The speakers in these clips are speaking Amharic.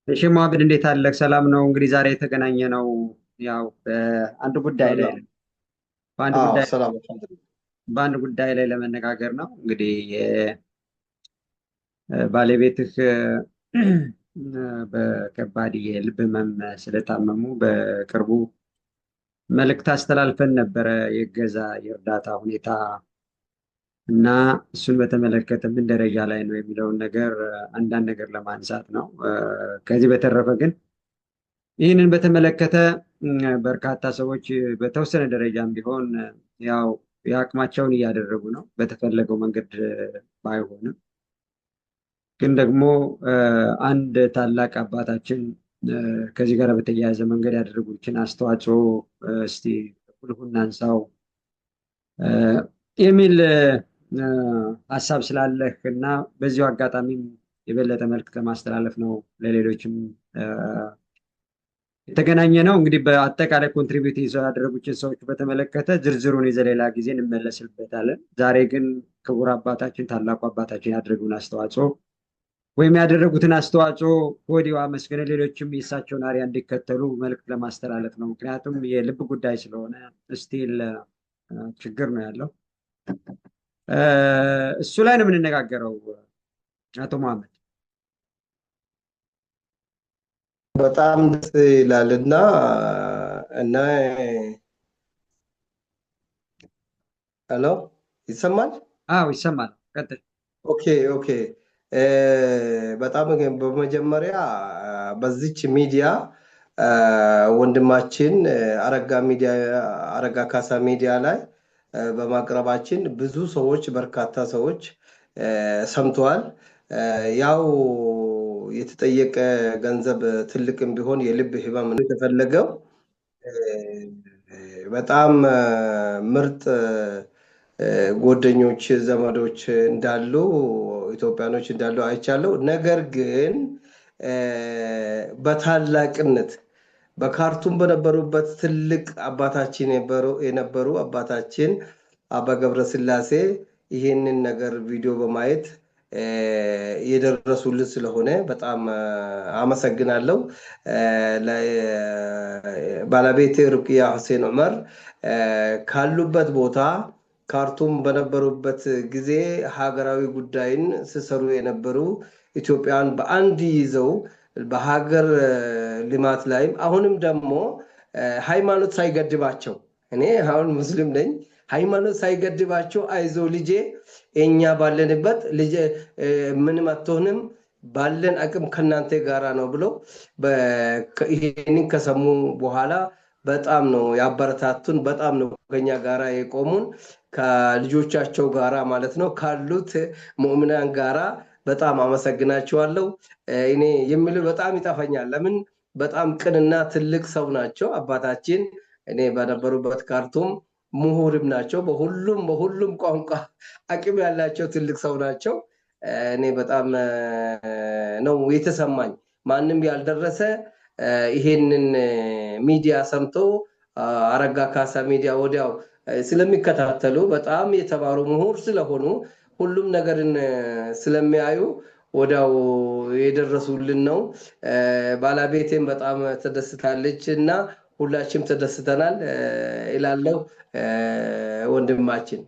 እሺ መሐመድ እንዴት አለህ? ሰላም ነው። እንግዲህ ዛሬ የተገናኘ ነው ያው በአንድ ጉዳይ ላይ ሰላም። በአንድ አዎ ጉዳይ ሰላም አልሐምዱሊላህ። በአንድ ጉዳይ ላይ ለመነጋገር ነው። እንግዲህ ባለቤትህ በከባድ የልብ ህመም ስለታመሙ በቅርቡ መልእክት አስተላልፈን ነበረ። የእገዛ የእርዳታ ሁኔታ እና እሱን በተመለከተ ምን ደረጃ ላይ ነው የሚለውን ነገር አንዳንድ ነገር ለማንሳት ነው። ከዚህ በተረፈ ግን ይህንን በተመለከተ በርካታ ሰዎች በተወሰነ ደረጃም ቢሆን ያው የአቅማቸውን እያደረጉ ነው። በተፈለገው መንገድ ባይሆንም ግን ደግሞ አንድ ታላቅ አባታችን ከዚህ ጋር በተያያዘ መንገድ ያደረጉትን አስተዋጽኦ እስቲ ሁልሁ እናንሳው የሚል ሀሳብ ስላለህ እና በዚሁ አጋጣሚም የበለጠ መልዕክት ለማስተላለፍ ነው ለሌሎችም የተገናኘ ነው። እንግዲህ በአጠቃላይ ኮንትሪቢዩት ያደረጉትን ሰዎች በተመለከተ ዝርዝሩን ይዘ ሌላ ጊዜ እንመለስበታለን። ዛሬ ግን ክቡር አባታችን ታላቁ አባታችን ያደረጉን አስተዋጽኦ ወይም ያደረጉትን አስተዋጽኦ ከወዲሁ አመስግነን ሌሎችም የእሳቸውን አርአያ እንዲከተሉ መልዕክት ለማስተላለፍ ነው። ምክንያቱም የልብ ጉዳይ ስለሆነ ስቲል ችግር ነው ያለው። እሱ ላይ ነው የምንነጋገረው። አቶ መሐመድ በጣም ደስ ይላል እና ሄሎ ይሰማል? አዎ ይሰማል። ቀጥል። ኦኬ ኦኬ። በጣም በመጀመሪያ በዚች ሚዲያ ወንድማችን አረጋ ካሳ ሚዲያ ላይ በማቅረባችን ብዙ ሰዎች በርካታ ሰዎች ሰምተዋል። ያው የተጠየቀ ገንዘብ ትልቅም ቢሆን የልብ ህመም ነው የተፈለገው። በጣም ምርጥ ጓደኞች፣ ዘመዶች እንዳሉ ኢትዮጵያኖች እንዳሉ አይቻለሁ። ነገር ግን በታላቅነት በካርቱም በነበሩበት ትልቅ አባታችን የነበሩ አባታችን አባ ገብረስላሴ ይህንን ነገር ቪዲዮ በማየት የደረሱልን ስለሆነ በጣም አመሰግናለሁ። ባለቤቴ ሩቅያ ሁሴን ዑመር ካሉበት ቦታ ካርቱም በነበሩበት ጊዜ ሀገራዊ ጉዳይን ሲሰሩ የነበሩ ኢትዮጵያን በአንድ ይዘው በሀገር ልማት ላይም አሁንም ደግሞ ሃይማኖት ሳይገድባቸው እኔ አሁን ሙስሊም ነኝ። ሃይማኖት ሳይገድባቸው አይዞ ልጄ እኛ ባለንበት ልጄ ምንም አትሆንም ባለን አቅም ከናንተ ጋራ ነው ብለው ይሄንን ከሰሙ በኋላ በጣም ነው ያበረታቱን። በጣም ነው ከኛ ጋራ የቆሙን ከልጆቻቸው ጋራ ማለት ነው ካሉት ሙእምናን ጋራ በጣም አመሰግናቸዋለሁ። እኔ የምል በጣም ይጠፋኛል። ለምን በጣም ቅንና ትልቅ ሰው ናቸው አባታችን። እኔ በነበሩበት ካርቱም ምሁርም ናቸው። በሁሉም ቋንቋ አቅም ያላቸው ትልቅ ሰው ናቸው። እኔ በጣም ነው የተሰማኝ። ማንም ያልደረሰ ይሄንን ሚዲያ ሰምቶ አረጋ ካሳ ሚዲያ ወዲያው ስለሚከታተሉ በጣም የተባሩ ምሁር ስለሆኑ ሁሉም ነገርን ስለሚያዩ ወዲያው የደረሱልን ነው። ባለቤቴም በጣም ተደስታለች እና ሁላችንም ተደስተናል እላለሁ ወንድማችን።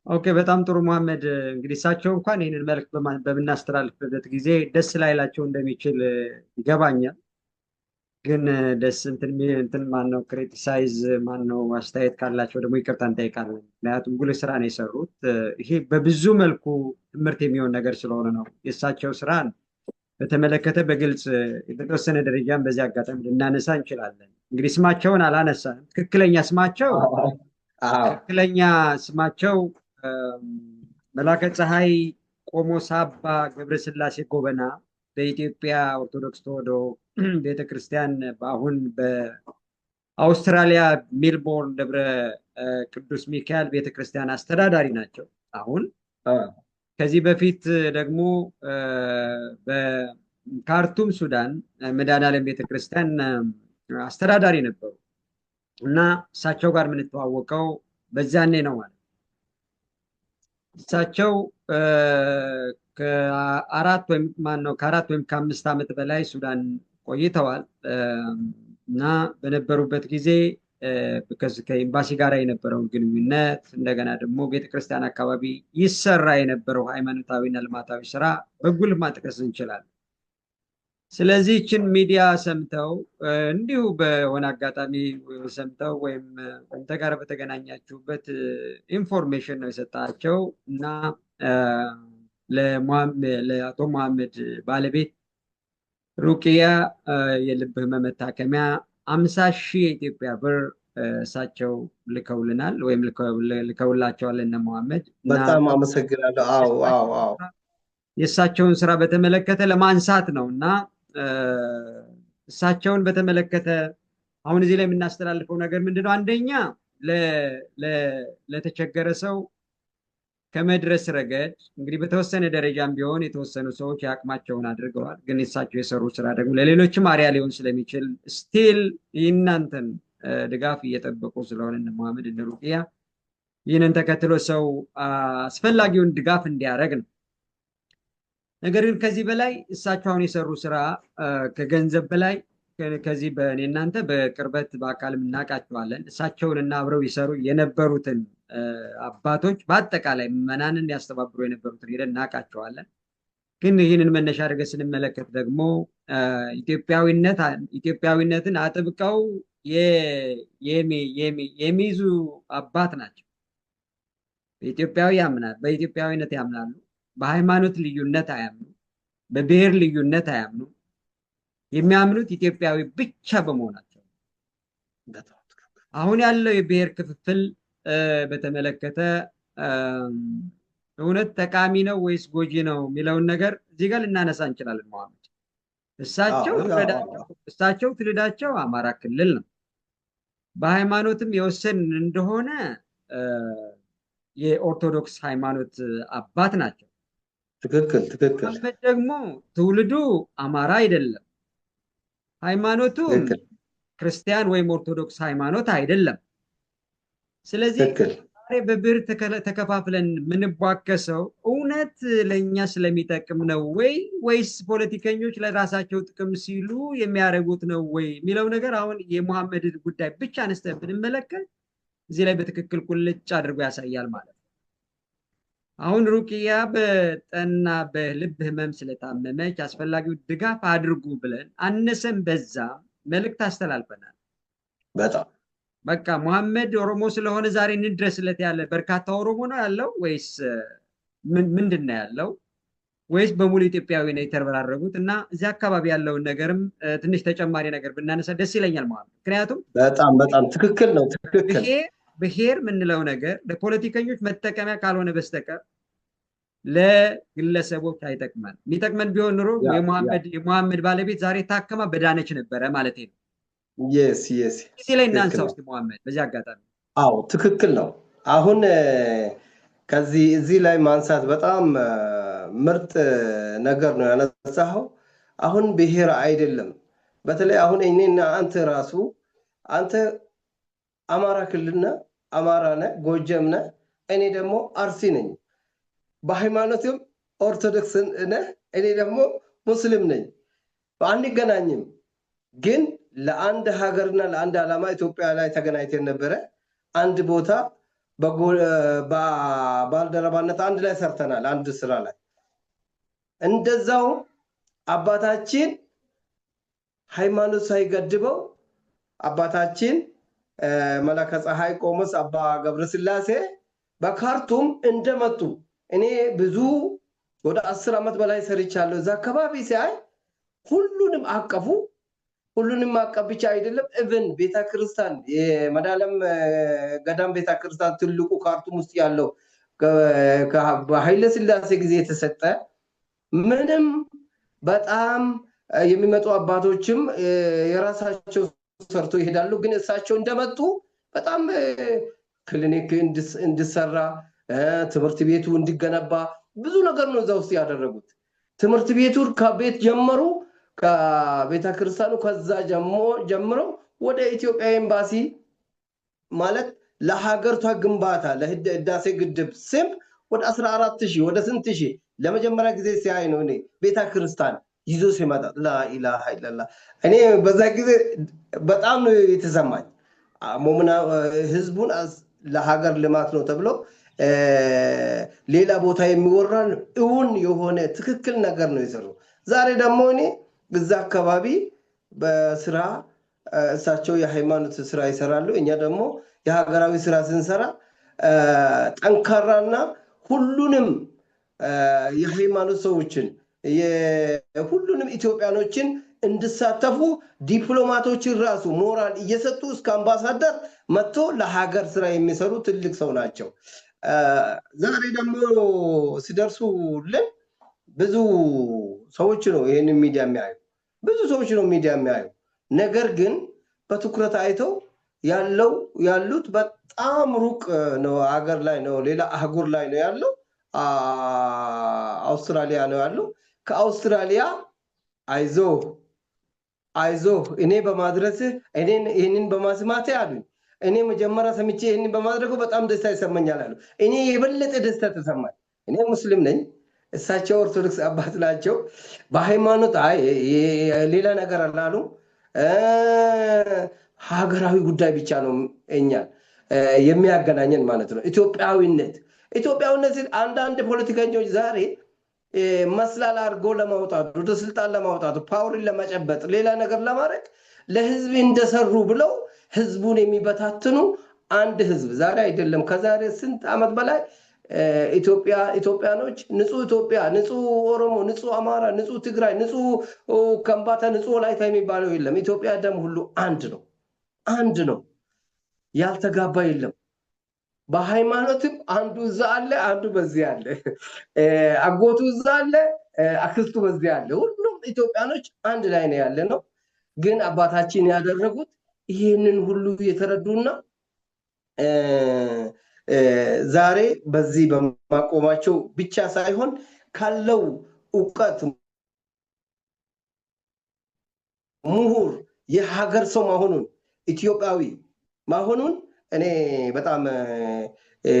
ኦኬ፣ በጣም ጥሩ መሐመድ። እንግዲህ እሳቸው እንኳን ይህንን መልዕክት በምናስተላልፍበት ጊዜ ደስ ላይላቸው እንደሚችል ይገባኛል። ግን ደስ እንትን ማነው ክሪቲሳይዝ ማነው አስተያየት ካላቸው ደግሞ ይቅርታ እንጠይቃለን። ምክንያቱም ጉልህ ስራ ነው የሰሩት። ይሄ በብዙ መልኩ ትምህርት የሚሆን ነገር ስለሆነ ነው። የእሳቸው ስራን በተመለከተ በግልጽ የተወሰነ ደረጃን በዚህ አጋጣሚ ልናነሳ እንችላለን። እንግዲህ ስማቸውን አላነሳንም። ትክክለኛ ስማቸው መላከ ፀሐይ ቆሞስ አባ ገብረስላሴ ጎበና በኢትዮጵያ ኦርቶዶክስ ተዋሕዶ ቤተክርስቲያን በአሁን በአውስትራሊያ ሜልቦርን ደብረ ቅዱስ ሚካኤል ቤተክርስቲያን አስተዳዳሪ ናቸው። አሁን ከዚህ በፊት ደግሞ በካርቱም ሱዳን መድኃኔዓለም ቤተክርስቲያን አስተዳዳሪ ነበሩ እና እሳቸው ጋር የምንተዋወቀው በዛኔ ነው ማለት። እሳቸው ከአራት ወይም ከ5 ዓመት በላይ ሱዳን ቆይተዋል እና በነበሩበት ጊዜ ከኤምባሲ ጋር የነበረውን ግንኙነት እንደገና ደግሞ ቤተክርስቲያን አካባቢ ይሰራ የነበረው ሃይማኖታዊና ልማታዊ ስራ በጉልህ ማጥቀስ እንችላለን። ስለዚህ ይህችን ሚዲያ ሰምተው እንዲሁ በሆነ አጋጣሚ ሰምተው ወይም አንተ ጋር በተገናኛችሁበት ኢንፎርሜሽን ነው የሰጣቸው እና ለአቶ መሐመድ ባለቤት ሩቅያ የልብ ህመም መታከሚያ 50,000 የኢትዮጵያ ብር እሳቸው ልከውልናል ወይም ልከውላቸዋል እነ መሐመድ። በጣም አመሰግናለሁ። አዎ አዎ አዎ የእሳቸውን ስራ በተመለከተ ለማንሳት ነው እና እሳቸውን በተመለከተ አሁን እዚህ ላይ የምናስተላልፈው ነገር ምንድነው? አንደኛ ለተቸገረ ሰው ከመድረስ ረገድ እንግዲህ በተወሰነ ደረጃም ቢሆን የተወሰኑ ሰዎች የአቅማቸውን አድርገዋል። ግን እሳቸው የሰሩ ስራ ደግሞ ለሌሎችም አርአያ ሊሆን ስለሚችል ስቲል የእናንተን ድጋፍ እየጠበቁ ስለሆነ እነ መሐመድ እነ ሩቅያ ይህንን ተከትሎ ሰው አስፈላጊውን ድጋፍ እንዲያደርግ ነው። ነገር ግን ከዚህ በላይ እሳቸው አሁን የሰሩ ስራ ከገንዘብ በላይ ከዚህ በእኔ እናንተ በቅርበት በአካልም እናውቃቸዋለን። እሳቸውን እና አብረው ይሰሩ የነበሩትን አባቶች በአጠቃላይ ምዕመናንን ያስተባብሩ የነበሩትን ሄደን እናውቃቸዋለን። ግን ይህንን መነሻ አድርገን ስንመለከት ደግሞ ኢትዮጵያዊነትን አጥብቀው የሚይዙ አባት ናቸው። በኢትዮጵያዊነት ያምናሉ። በሃይማኖት ልዩነት አያምኑ፣ በብሔር ልዩነት አያምኑ። የሚያምኑት ኢትዮጵያዊ ብቻ በመሆናቸው። አሁን ያለው የብሔር ክፍፍል በተመለከተ እውነት ጠቃሚ ነው ወይስ ጎጂ ነው የሚለውን ነገር እዚህ ጋር ልናነሳ እንችላለን። መሐመድ እሳቸው ትውልዳቸው አማራ ክልል ነው። በሃይማኖትም የወሰን እንደሆነ የኦርቶዶክስ ሃይማኖት አባት ናቸው። ትክክል ትክክል። መሐመድ ደግሞ ትውልዱ አማራ አይደለም፣ ሃይማኖቱ ክርስቲያን ወይም ኦርቶዶክስ ሃይማኖት አይደለም። ስለዚህ ዛሬ በብሔር ተከፋፍለን የምንቧከሰው እውነት ለእኛ ስለሚጠቅም ነው ወይስ ፖለቲከኞች ለራሳቸው ጥቅም ሲሉ የሚያደርጉት ነው ወይ የሚለው ነገር አሁን የመሐመድ ጉዳይ ብቻ አነስተን ብንመለከት እዚህ ላይ በትክክል ቁልጭ አድርጎ ያሳያል ማለት ነው። አሁን ሩቅያ በጠና በልብ ህመም ስለታመመች አስፈላጊው ድጋፍ አድርጉ ብለን አነሰን በዛ መልእክት አስተላልፈናል። በጣም በቃ መሐመድ ኦሮሞ ስለሆነ ዛሬ እንድረስለት ያለ በርካታ ኦሮሞ ነው ያለው ወይስ ምንድን ነው ያለው? ወይስ በሙሉ ኢትዮጵያዊ ነው የተረበራረቡት? እና እዚህ አካባቢ ያለውን ነገርም ትንሽ ተጨማሪ ነገር ብናነሳ ደስ ይለኛል ማለት ነው። ምክንያቱም በጣም ትክክል ነው። ትክክል ብሔር የምንለው ነገር ለፖለቲከኞች መጠቀሚያ ካልሆነ በስተቀር ለግለሰቦች አይጠቅመን። የሚጠቅመን ቢሆን ኑሮ የመሐመድ ባለቤት ዛሬ ታከማ በዳነች ነበረ ማለት ነው። እዚህ ላይ እናንሳ ውስጥ መሐመድ በዚህ አጋጣሚ። አዎ ትክክል ነው። አሁን እዚህ ላይ ማንሳት በጣም ምርጥ ነገር ነው ያነሳኸው። አሁን ብሔር አይደለም። በተለይ አሁን እኔና አንተ ራሱ አንተ አማራ ክልልና አማራ ነህ፣ ጎጀም ነህ፣ እኔ ደግሞ አርሲ ነኝ። በሃይማኖትም ኦርቶዶክስ ነህ፣ እኔ ደግሞ ሙስሊም ነኝ። አንገናኝም፣ ግን ለአንድ ሀገርና ለአንድ ዓላማ ኢትዮጵያ ላይ ተገናኝተን ነበረ። አንድ ቦታ በባልደረባነት አንድ ላይ ሰርተናል፣ አንድ ስራ ላይ። እንደዛው አባታችን ሃይማኖት ሳይገድበው አባታችን መላከ ፀሐይ ቆሞስ አባ ገብረስላሴ በካርቱም እንደመጡ እኔ ብዙ ወደ 10 ዓመት በላይ ሰርቻለሁ። እዛ አካባቢ ሲያይ ሁሉንም አቀፉ። ሁሉንም አቀፍ ብቻ አይደለም፣ እብን ቤተክርስቲያን የመዳለም ገዳም ቤተክርስቲያን ትልቁ ካርቱም ውስጥ ያለው በኃይለ ሥላሴ ጊዜ የተሰጠ ምንም በጣም የሚመጡ አባቶችም የራሳቸው ሰርቶ ይሄዳሉ። ግን እሳቸው እንደመጡ በጣም ክሊኒክ እንዲሰራ ትምህርት ቤቱ እንዲገነባ ብዙ ነገር ነው እዛ ውስጥ ያደረጉት። ትምህርት ቤቱ ከቤት ጀመሩ፣ ከቤተ ክርስቲያኑ ከዛ ጀምሮ ወደ ኢትዮጵያ ኤምባሲ ማለት ለሀገርቷ ግንባታ ለህዳሴ ግድብ ስም ወደ 14,000 ወደ ስንት ሺህ ለመጀመሪያ ጊዜ ሲያይ ነው እኔ ቤተ ክርስቲያን ይዞ ሲመጣ ላኢላሃ ኢለላህ። እኔ በዛ ጊዜ በጣም ነው የተሰማኝ። ሙምና ህዝቡን ለሀገር ልማት ነው ተብሎ ሌላ ቦታ የሚወራን እውን የሆነ ትክክል ነገር ነው የሰሩ። ዛሬ ደግሞ እኔ እዛ አካባቢ በስራ እሳቸው የሃይማኖት ስራ ይሰራሉ፣ እኛ ደግሞ የሀገራዊ ስራ ስንሰራ ጠንካራና ሁሉንም የሃይማኖት ሰዎችን ሁሉንም ኢትዮጵያኖችን እንዲሳተፉ ዲፕሎማቶችን ራሱ ሞራል እየሰጡ እስከ አምባሳደር መጥቶ ለሀገር ስራ የሚሰሩ ትልቅ ሰው ናቸው። ዛሬ ደግሞ ሲደርሱልን ብዙ ሰዎች ነው ይህንን ሚዲያ የሚያዩ፣ ብዙ ሰዎች ነው ሚዲያ የሚያዩ። ነገር ግን በትኩረት አይተው ያሉት በጣም ሩቅ ነው፣ ሀገር ላይ ነው፣ ሌላ አህጉር ላይ ነው ያለው፣ አውስትራሊያ ነው ያለው። ከአውስትራሊያ አይዞህ እኔ በማድረስህ ይህንን በማስማቴ አሉኝ። እኔ መጀመሪያ ሰምቼ ይህንን በማድረጉ በጣም ደስታ ይሰማኛል አሉ። እኔ የበለጠ ደስታ ተሰማኝ። እኔ ሙስሊም ነኝ፣ እሳቸው ኦርቶዶክስ አባት ናቸው። በሃይማኖት ሌላ ነገር አላሉ። ሀገራዊ ጉዳይ ብቻ ነው እኛን የሚያገናኘን ማለት ነው። ኢትዮጵያዊነት አንዳንድ ፖለቲከኞች ዛሬ መስላል አድርጎ ለማውጣት ወደ ስልጣን ለማውጣት ፓወርን ለመጨበጥ ሌላ ነገር ለማድረግ ለህዝብ እንደሰሩ ብለው ህዝቡን የሚበታትኑ አንድ ህዝብ ዛሬ አይደለም ከዛሬ ስንት ዓመት በላይ ኢትዮጵያኖች ንጹህ ኢትዮጵያ፣ ንጹህ ኦሮሞ፣ ንጹህ አማራ፣ ንጹህ ትግራይ፣ ንጹህ ከምባታ፣ ንጹህ ወላይታ የሚባለው የለም። ኢትዮጵያ ደም ሁሉ አንድ ነው። ያልተጋባ የለም። በሃይማኖትም አንዱ እዛ አለ፣ አንዱ በዚህ አለ፣ አጎቱ እዛ አለ፣ አክስቱ በዚህ አለ። ሁሉም ኢትዮጵያኖች አንድ ላይ ነው ያለ ነው። ግን አባታችን ያደረጉት ይህንን ሁሉ የተረዱና ዛሬ በዚህ በማቆማቸው ብቻ ሳይሆን ካለው እውቀት ምሁር የሀገር ሰው መሆኑን ኢትዮጵያዊ መሆኑን እኔ በጣም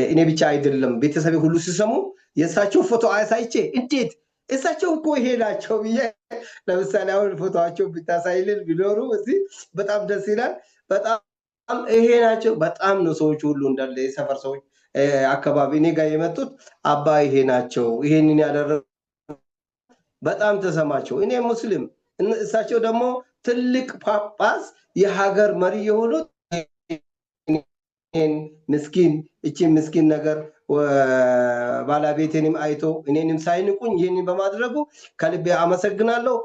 እኔ ብቻ አይደለም ቤተሰቤ ሁሉ ሲሰሙ የእሳቸው ፎቶ አሳይቼ እንዴት እሳቸው እኮ ይሄ ናቸው ብዬ ለምሳሌ አሁን ፎቶቸው ብታሳይልን ቢኖሩ እዚህ በጣም ደስ ይላል። በጣም ይሄ ናቸው። በጣም ነው ሰዎች ሁሉ እንዳለ የሰፈር ሰዎች አካባቢ እኔ ጋር የመጡት አባ ይሄ ናቸው፣ ይሄንን ያደረጉ በጣም ተሰማቸው። እኔ ሙስሊም፣ እሳቸው ደግሞ ትልቅ ጳጳስ የሀገር መሪ የሆኑት እቺን ምስኪን ነገር ባለቤቴንም አይቶ እኔንም ሳይንቁኝ ይህንን በማድረጉ ከልቤ አመሰግናለሁ።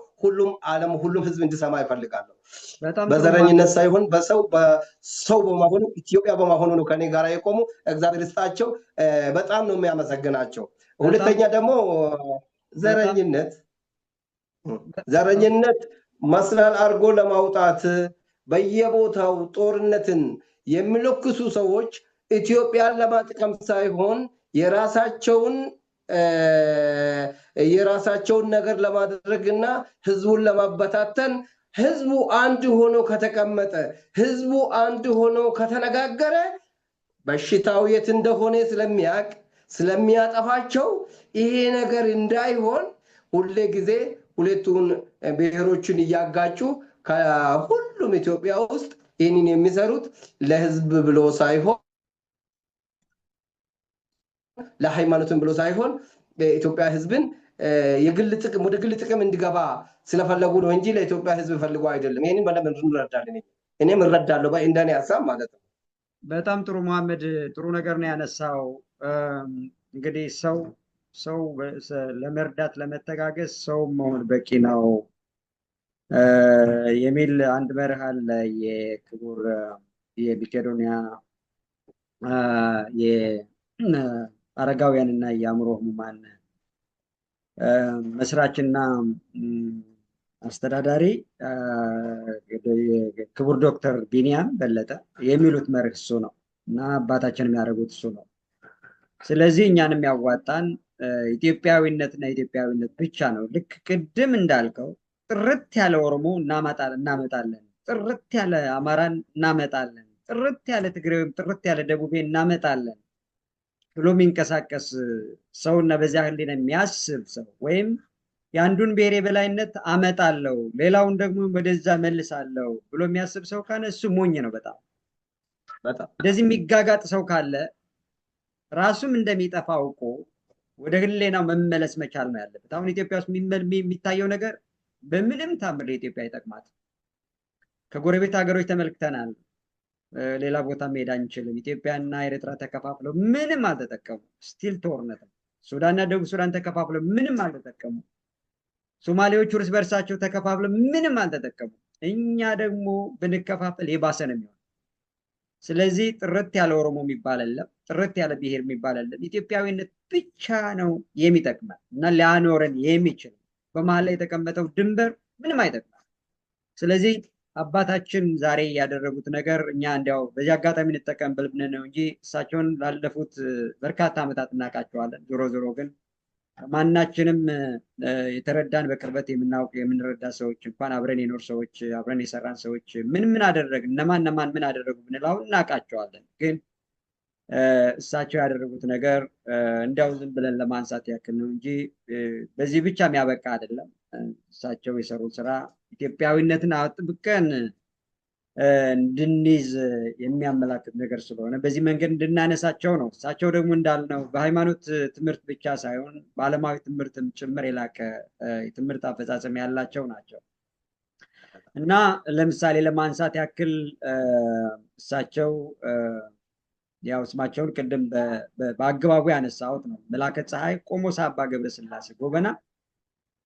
ሁሉም ህዝብ እንዲሰማ ይፈልጋለሁ። በዘረኝነት ሳይሆን በሰው በመሆኑ ኢትዮጵያ በመሆኑ ነው ከኔ ጋር የቆሙ። እግዚአብሔር ይስጣቸው። በጣም ነው የሚያመሰግናቸው። ሁለተኛ ደግሞ ዘረኝነት መስላል አድርጎ ለማውጣት በየቦታው ጦርነትን የሚለክሱ ሰዎች ኢትዮጵያን ለማጥቀም ሳይሆን የራሳቸውን ነገር ለማድረግና ህዝቡን ለማበታተን፣ ህዝቡ አንድ ሆኖ ከተቀመጠ፣ ህዝቡ አንድ ሆኖ ከተነጋገረ በሽታው የት እንደሆነ ስለሚያጠፋቸው ይሄ ነገር እንዳይሆን ሁሌ ጊዜ ሁለቱን ብሔሮችን እያጋጩ ከሁሉም ኢትዮጵያ ውስጥ ይህንን የሚሰሩት ለህዝብ ብሎ ሳይሆን ለሃይማኖትን ብሎ ሳይሆን ኢትዮጵያ ህዝብን ወደ ግል ጥቅም እንዲገባ ስለፈለጉ ነው እንጂ ለኢትዮጵያ ህዝብ ፈልጎ አይደለም። ይህንን በደንብ እንረዳለን። እኔም እረዳለሁ እንደኔ ሀሳብ ማለት ነው። በጣም ጥሩ መሐመድ፣ ጥሩ ነገር ነው ያነሳው። እንግዲህ ሰው ለመርዳት ለመተጋገዝ ሰው መሆን በቂ ነው የሚል አንድ መርህ አለ። የክቡር የመቄዶንያ የአረጋውያንና የአእምሮ ህሙማን መስራችና አስተዳዳሪ ክቡር ዶክተር ቢኒያም በለጠ የሚሉት መርህ እሱ ነው እና አባታችን የሚያደርጉት እሱ ነው። ስለዚህ እኛንም ያዋጣን ኢትዮጵያዊነትና ኢትዮጵያዊነት ብቻ ነው። ልክ ቅድም እንዳልከው ጥርት ያለ ኦሮሞ እናመጣለን፣ ጥርት ያለ አማራን እናመጣለን፣ ጥርት ያለ ትግሬ ወይም ጥርት ያለ ደቡቤ እናመጣለን። ብሎ የሚንቀሳቀስ ሰውና በዚያ ህሊና የሚያስብ ሰው ወይም የአንዱን ብሔር የበላይነት አመጣለሁ ሌላውን ደግሞ ወደዛ መልሳለሁ ብሎ የሚያስብ ሰው ካለ እሱ ሞኝ ነው። በጣም እንደዚህ የሚጋጋጥ ሰው ካለ ራሱም እንደሚጠፋ አውቆ ወደ ህሊናው መመለስ መቻል ነው ያለበት። አሁን ኢትዮጵያ ውስጥ የሚታየው ነገር በምንም ታምር ለኢትዮጵያ አይጠቅማት። ከጎረቤት ሀገሮች ተመልክተናል። ሌላ ቦታ መሄድ አንችልም። ኢትዮጵያና ኤርትራ ተከፋፍለው ምንም አልተጠቀሙ። ስቲል ጦርነት ነው። ሱዳንና ደቡብ ሱዳን ተከፋፍለው ምንም አልተጠቀሙ። ሶማሌዎቹ እርስ በርሳቸው ተከፋፍለው ምንም አልተጠቀሙ። እኛ ደግሞ ብንከፋፈል የባሰ ነው የሚሆን። ስለዚህ ጥርት ያለ ኦሮሞ የሚባል የለም፣ ጥርት ያለ ብሔር የሚባል የለም። ኢትዮጵያዊነት ብቻ ነው የሚጠቅመን እና ሊያኖረን የሚችል። በመሀል ላይ የተቀመጠው ድንበር ምንም አይጠቅመን። ስለዚህ አባታችን ዛሬ ያደረጉት ነገር እኛ እንዲያው በዚህ አጋጣሚ እንጠቀምበት ብለን ነው እንጂ እሳቸውን ላለፉት በርካታ ዓመታት እናውቃቸዋለን። ዞሮ ዞሮ ግን ማናችንም የተረዳን በቅርበት የምናውቅ የምንረዳ ሰዎች እንኳን አብረን የኖር ሰዎች አብረን የሰራን ሰዎች ምን አደረግን እነማን ምን አደረጉ ብንል አሁን እናውቃቸዋለን። ግን እሳቸው ያደረጉት ነገር እንዲያው ዝም ብለን ለማንሳት ያክል ነው እንጂ በዚህ ብቻ የሚያበቃ አይደለም። እሳቸው የሰሩት ስራ ኢትዮጵያዊነትን አጥብቀን እንድንይዝ የሚያመላክት ነገር ስለሆነ በዚህ መንገድ እንድናነሳቸው ነው። እሳቸው ደግሞ እንዳልነው በሃይማኖት ትምህርት ብቻ ሳይሆን በዓለማዊ ትምህርትም ጭምር የላቀ የትምህርት አፈጻጸም ያላቸው ናቸው እና ለምሳሌ ለማንሳት ያክል እሳቸው ያው ስማቸውን ቅድም በአግባቡ ያነሳሁት ነው። መላከ ፀሐይ ቆሞስ አባ ገብረስላሴ ጎበና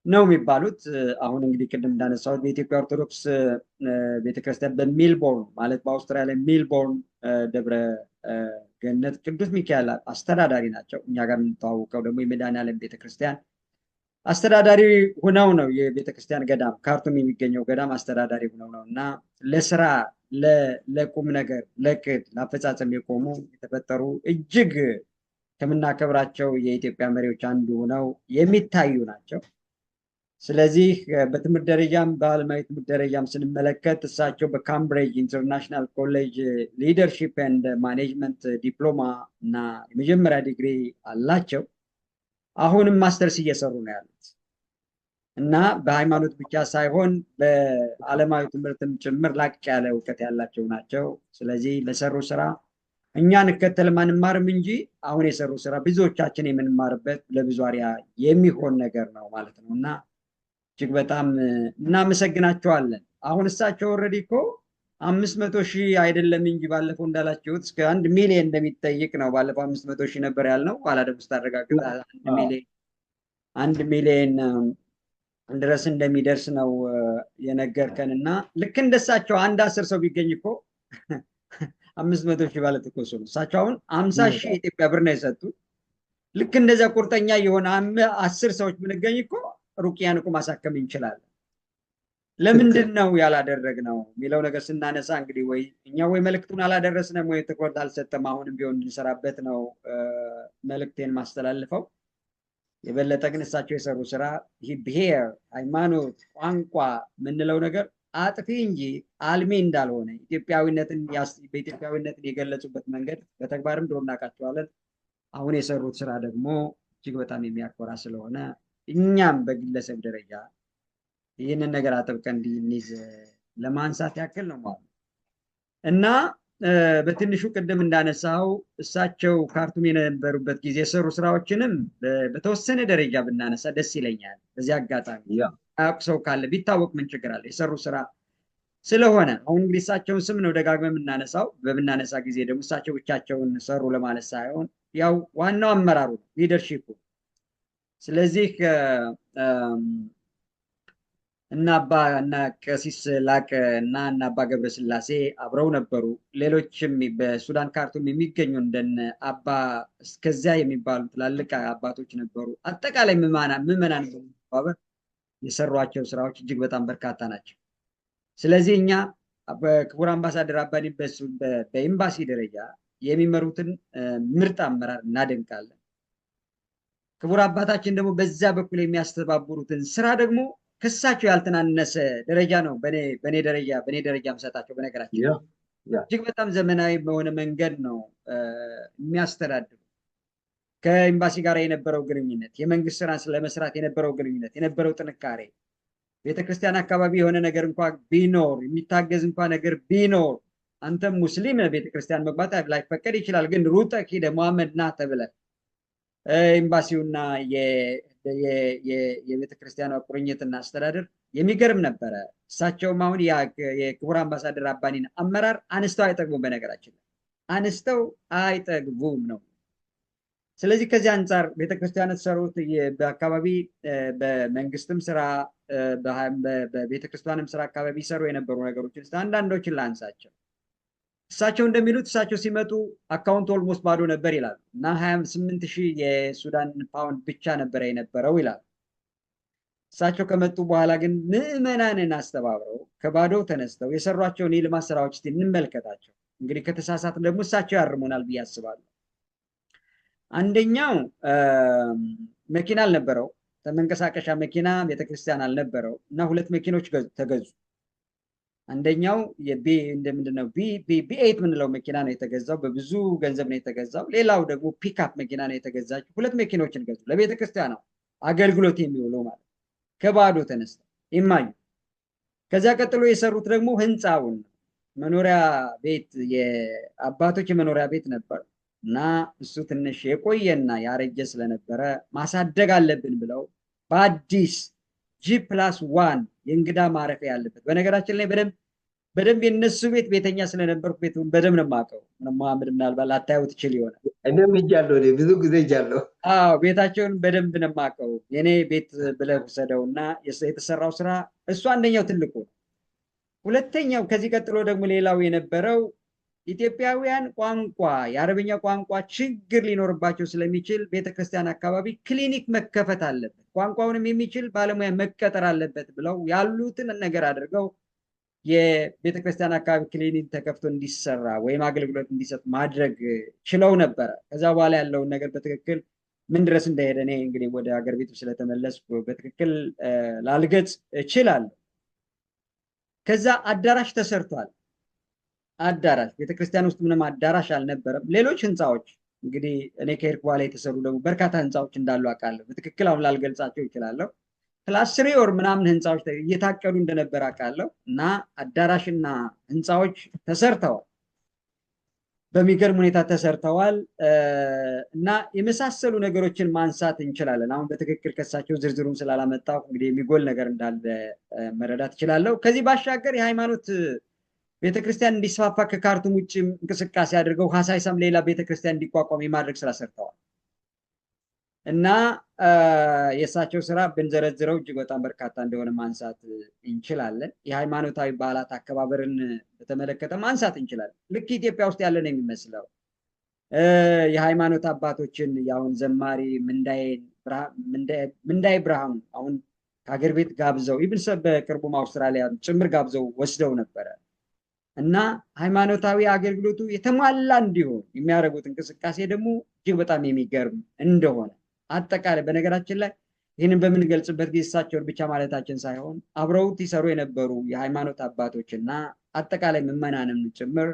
ነው የሚባሉት። አሁን እንግዲህ ቅድም እንዳነሳሁት በኢትዮጵያ ኦርቶዶክስ ቤተክርስቲያን በሜልቦርን ማለት በአውስትራሊያ ሜልቦርን ደብረ ገነት ቅዱስ ሚካኤል አስተዳዳሪ ናቸው። እኛ ጋር የምንተዋወቀው ደግሞ የመድኃኔዓለም ቤተክርስቲያን አስተዳዳሪ ሁነው ነው። የቤተክርስቲያን ገዳም ካርቱም የሚገኘው ገዳም አስተዳዳሪ ሁነው ነው እና ለስራ ለቁም ነገር ለቅድ ለአፈጻጸም የቆሙ የተፈጠሩ እጅግ ከምናከብራቸው የኢትዮጵያ መሪዎች አንዱ ሆነው የሚታዩ ናቸው። ስለዚህ በትምህርት ደረጃም በዓለማዊ ትምህርት ደረጃም ስንመለከት እሳቸው በካምብሪጅ ኢንተርናሽናል ኮሌጅ ሊደርሺፕ ኤንድ ማኔጅመንት ዲፕሎማ እና የመጀመሪያ ዲግሪ አላቸው። አሁንም ማስተርስ እየሰሩ ነው ያሉት እና በሃይማኖት ብቻ ሳይሆን በዓለማዊ ትምህርትም ጭምር ላቅ ያለ እውቀት ያላቸው ናቸው። ስለዚህ ለሰሩ ስራ እኛ እንከተልም አንማርም እንጂ አሁን የሰሩ ስራ ብዙዎቻችን የምንማርበት ለብዙ አርአያ የሚሆን ነገር ነው ማለት ነው እና እጅግ በጣም እናመሰግናቸዋለን። አሁን እሳቸው ኦልሬዲ እኮ 500,000 አይደለም እንጂ ባለፈው እንዳላችሁት እስከ 1 ሚሊዮን እንደሚጠይቅ ነው። ባለፈው 500,000 ነበር ያልነው። ኋላ ደግሞ ስታረጋግጥ 1 ሚሊዮን ድረስ እንደሚደርስ ነው የነገርከን እና ልክ እንደሳቸው አንድ 10 ሰው ቢገኝ እኮ 500,000 ማለት እኮ እሱ ነው። እሳቸው አሁን 50,000 የኢትዮጵያ ብር ነው የሰጡት። ልክ እንደዛ ቁርጠኛ የሆነ 10 ሰዎች ብንገኝ እኮ ሩቅያን እኮ ማሳከም እንችላለን። ለምንድን ነው ያላደረግነው የሚለው ነገር ስናነሳ እንግዲህ ወይ እኛ ወይ መልእክቱን አላደረስንም ወይ ትኩረት አልሰጠም። አሁንም ቢሆን እንድንሰራበት ነው መልእክቴን ማስተላልፈው። የበለጠ ግን እሳቸው የሰሩ ስራ ይህ ብሔር፣ ሃይማኖት፣ ቋንቋ የምንለው ነገር አጥፊ እንጂ አልሚ እንዳልሆነ በኢትዮጵያዊነትን የገለጹበት መንገድ በተግባርም ድሮ እናውቃቸዋለን። አሁን የሰሩት ስራ ደግሞ እጅግ በጣም የሚያኮራ ስለሆነ እኛም በግለሰብ ደረጃ ይህንን ነገር አጥብቀን እንድንይዝ ለማንሳት ያክል ነው ማለት እና በትንሹ ቅድም እንዳነሳው እሳቸው ካርቱም የነበሩበት ጊዜ የሰሩ ስራዎችንም በተወሰነ ደረጃ ብናነሳ ደስ ይለኛል። በዚህ አጋጣሚ አያውቅ ሰው ካለ ቢታወቅ ምን ችግር አለ? የሰሩ ስራ ስለሆነ አሁን እንግዲህ እሳቸውን ስም ነው ደጋግመን የምናነሳው። በምናነሳ ጊዜ ደግሞ እሳቸው ብቻቸውን ሰሩ ለማለት ሳይሆን ያው ዋናው አመራሩ ሊደርሺፑ። ስለዚህ እና ቀሲስ ላቀ እና አባ ገብረስላሴ አብረው ነበሩ። ሌሎችም በሱዳን ካርቱም የሚገኙ እንደነ አባ እስከዚያ የሚባሉ ትላልቅ አባቶች ነበሩ። አጠቃላይ ምዕመናን በማባበር የሰሯቸው ስራዎች እጅግ በጣም በርካታ ናቸው። ስለዚህ እኛ በክቡር አምባሳደር አባዲ በኤምባሲ ደረጃ የሚመሩትን ምርጥ አመራር እናደንቃለን። ክቡር አባታችን ደግሞ በዛ በኩል የሚያስተባብሩትን ስራ ደግሞ ከሳቸው ያልተናነሰ ደረጃ ነው በኔ ደረጃ የምሰጣቸው። በነገራችን እጅግ በጣም ዘመናዊ በሆነ መንገድ ነው የሚያስተዳድሩ። ከኤምባሲ ጋር የነበረው ግንኙነት፣ የመንግስት ስራ ለመስራት የነበረው ግንኙነት፣ የነበረው ጥንካሬ፣ ቤተክርስቲያን አካባቢ የሆነ ነገር እንኳ ቢኖር የሚታገዝ እንኳ ነገር ቢኖር አንተም ሙስሊም ቤተክርስቲያን መግባት ላይፈቀድ ይችላል፣ ግን ሩጠህ ሄደህ መሐመድ ና ተብለህ ኤምባሲውና የቤተክርስቲያኗ ቁርኝትና አስተዳደር የሚገርም ነበረ። እሳቸውም አሁን የክቡር አምባሳደር አባኒን አመራር አንስተው አይጠግቡም። በነገራችን ላይ አንስተው አይጠግቡም ነው። ስለዚህ ከዚህ አንጻር ቤተክርስቲያን የተሰሩት በአካባቢ በመንግስትም ስራ በቤተክርስቲያንም ስራ አካባቢ ይሰሩ የነበሩ ነገሮችን አንዳንዶችን ላንሳቸው። እሳቸው እንደሚሉት እሳቸው ሲመጡ አካውንት ኦልሞስት ባዶ ነበር ይላሉ እና 28,000 የሱዳን ፓውንድ ብቻ ነበረ የነበረው ይላሉ። እሳቸው ከመጡ በኋላ ግን ምዕመናንን አስተባብረው ከባዶው ተነስተው የሰሯቸውን የልማት ስራዎች እስቲ እንመልከታቸው። እንግዲህ ከተሳሳት ደግሞ እሳቸው ያርሙናል ብዬ አስባለሁ። አንደኛው መኪና አልነበረው፣ ተመንቀሳቀሻ መኪና ቤተክርስቲያን አልነበረው እና 2 መኪኖች ተገዙ። አንደኛው እንደምንድነው ቢ8 ምንለው መኪና ነው የተገዛው፣ በብዙ ገንዘብ ነው የተገዛው። ሌላው ደግሞ ፒክአፕ መኪና ነው የተገዛችው። 2 መኪኖችን ገዙ ለቤተክርስቲያን ነው አገልግሎት የሚውለው ማለት ከባዶ ተነስተው ይማኙ። ከዚያ ቀጥሎ የሰሩት ደግሞ ህንፃውን መኖሪያ ቤት የአባቶች የመኖሪያ ቤት ነበር እና እሱ ትንሽ የቆየና ያረጀ ስለነበረ ማሳደግ አለብን ብለው በአዲስ G+1 የእንግዳ ማረፊያ ያለበት። በነገራችን ላይ በደንብ የነሱ ቤት ቤተኛ ስለነበርኩ ቤቱን በደንብ ነው የማውቀው። መሐመድ ምናልባት ላታየው ትችል ይሆናል። እኔም ሄጃለሁ፣ ብዙ ጊዜ ሄጃለሁ። አዎ ቤታቸውን በደንብ ነው የማውቀው። የኔ ቤት ብለህ ውሰደው እና የተሰራው ስራ እሱ አንደኛው ትልቁ ነው። ሁለተኛው ከዚህ ቀጥሎ ደግሞ ሌላው የነበረው ኢትዮጵያውያን ቋንቋ የአረብኛ ቋንቋ ችግር ሊኖርባቸው ስለሚችል ቤተክርስቲያን አካባቢ ክሊኒክ መከፈት አለበት፣ ቋንቋውንም የሚችል ባለሙያ መቀጠር አለበት ብለው ያሉትን ነገር አድርገው የቤተክርስቲያን አካባቢ ክሊኒክ ተከፍቶ እንዲሰራ ወይም አገልግሎት እንዲሰጥ ማድረግ ችለው ነበረ። ከዛ በኋላ ያለውን ነገር በትክክል ምን ድረስ እንደሄደ እኔ እንግዲህ ወደ ሀገር ቤቱ ስለተመለስኩ በትክክል ላልገጽ እችላለሁ። ከዛ አዳራሽ ተሰርቷል። አዳራሽ ቤተክርስቲያን ውስጥ ምንም አዳራሽ አልነበረም። ሌሎች ህንፃዎች እንግዲህ እኔ ከሄድኩ በኋላ የተሰሩ ደግሞ በርካታ ህንፃዎች እንዳሉ አውቃለሁ። በትክክል አሁን ላልገልጻቸው ይችላለሁ። ክላስ 3 ወር ምናምን ህንፃዎች እየታቀዱ እንደነበር አውቃለሁ እና አዳራሽና ህንፃዎች ተሰርተዋል፣ በሚገርም ሁኔታ ተሰርተዋል እና የመሳሰሉ ነገሮችን ማንሳት እንችላለን። አሁን በትክክል ከሳቸው ዝርዝሩን ስላላመጣሁ እንግዲህ የሚጎል ነገር እንዳለ መረዳት እችላለሁ። ከዚህ ባሻገር የሃይማኖት ቤተክርስቲያን እንዲስፋፋ ከካርቱም ውጭ እንቅስቃሴ አድርገው ሀሳይሳም ሌላ ቤተክርስቲያን እንዲቋቋም የማድረግ ስራ ሰርተዋል እና የእሳቸው ስራ ብንዘረዝረው እጅግ በጣም በርካታ እንደሆነ ማንሳት እንችላለን። የሃይማኖታዊ በዓላት አከባበርን በተመለከተ ማንሳት እንችላለን። ልክ ኢትዮጵያ ውስጥ ያለን የሚመስለው የሃይማኖት አባቶችን ያሁን ዘማሪ ምንዳይ ብርሃኑ አሁን ከሀገር ቤት ጋብዘው ኢብን በቅርቡም አውስትራሊያ ጭምር ጋብዘው ወስደው ነበረ እና ሃይማኖታዊ አገልግሎቱ የተሟላ እንዲሆን የሚያደርጉት እንቅስቃሴ ደግሞ እጅግ በጣም የሚገርም እንደሆነ አጠቃላይ በነገራችን ላይ ይህንን በምንገልጽበት ጊዜ እሳቸውን ብቻ ማለታችን ሳይሆን አብረውት ይሰሩ የነበሩ የሃይማኖት አባቶች እና አጠቃላይ ምዕመናንም ጭምር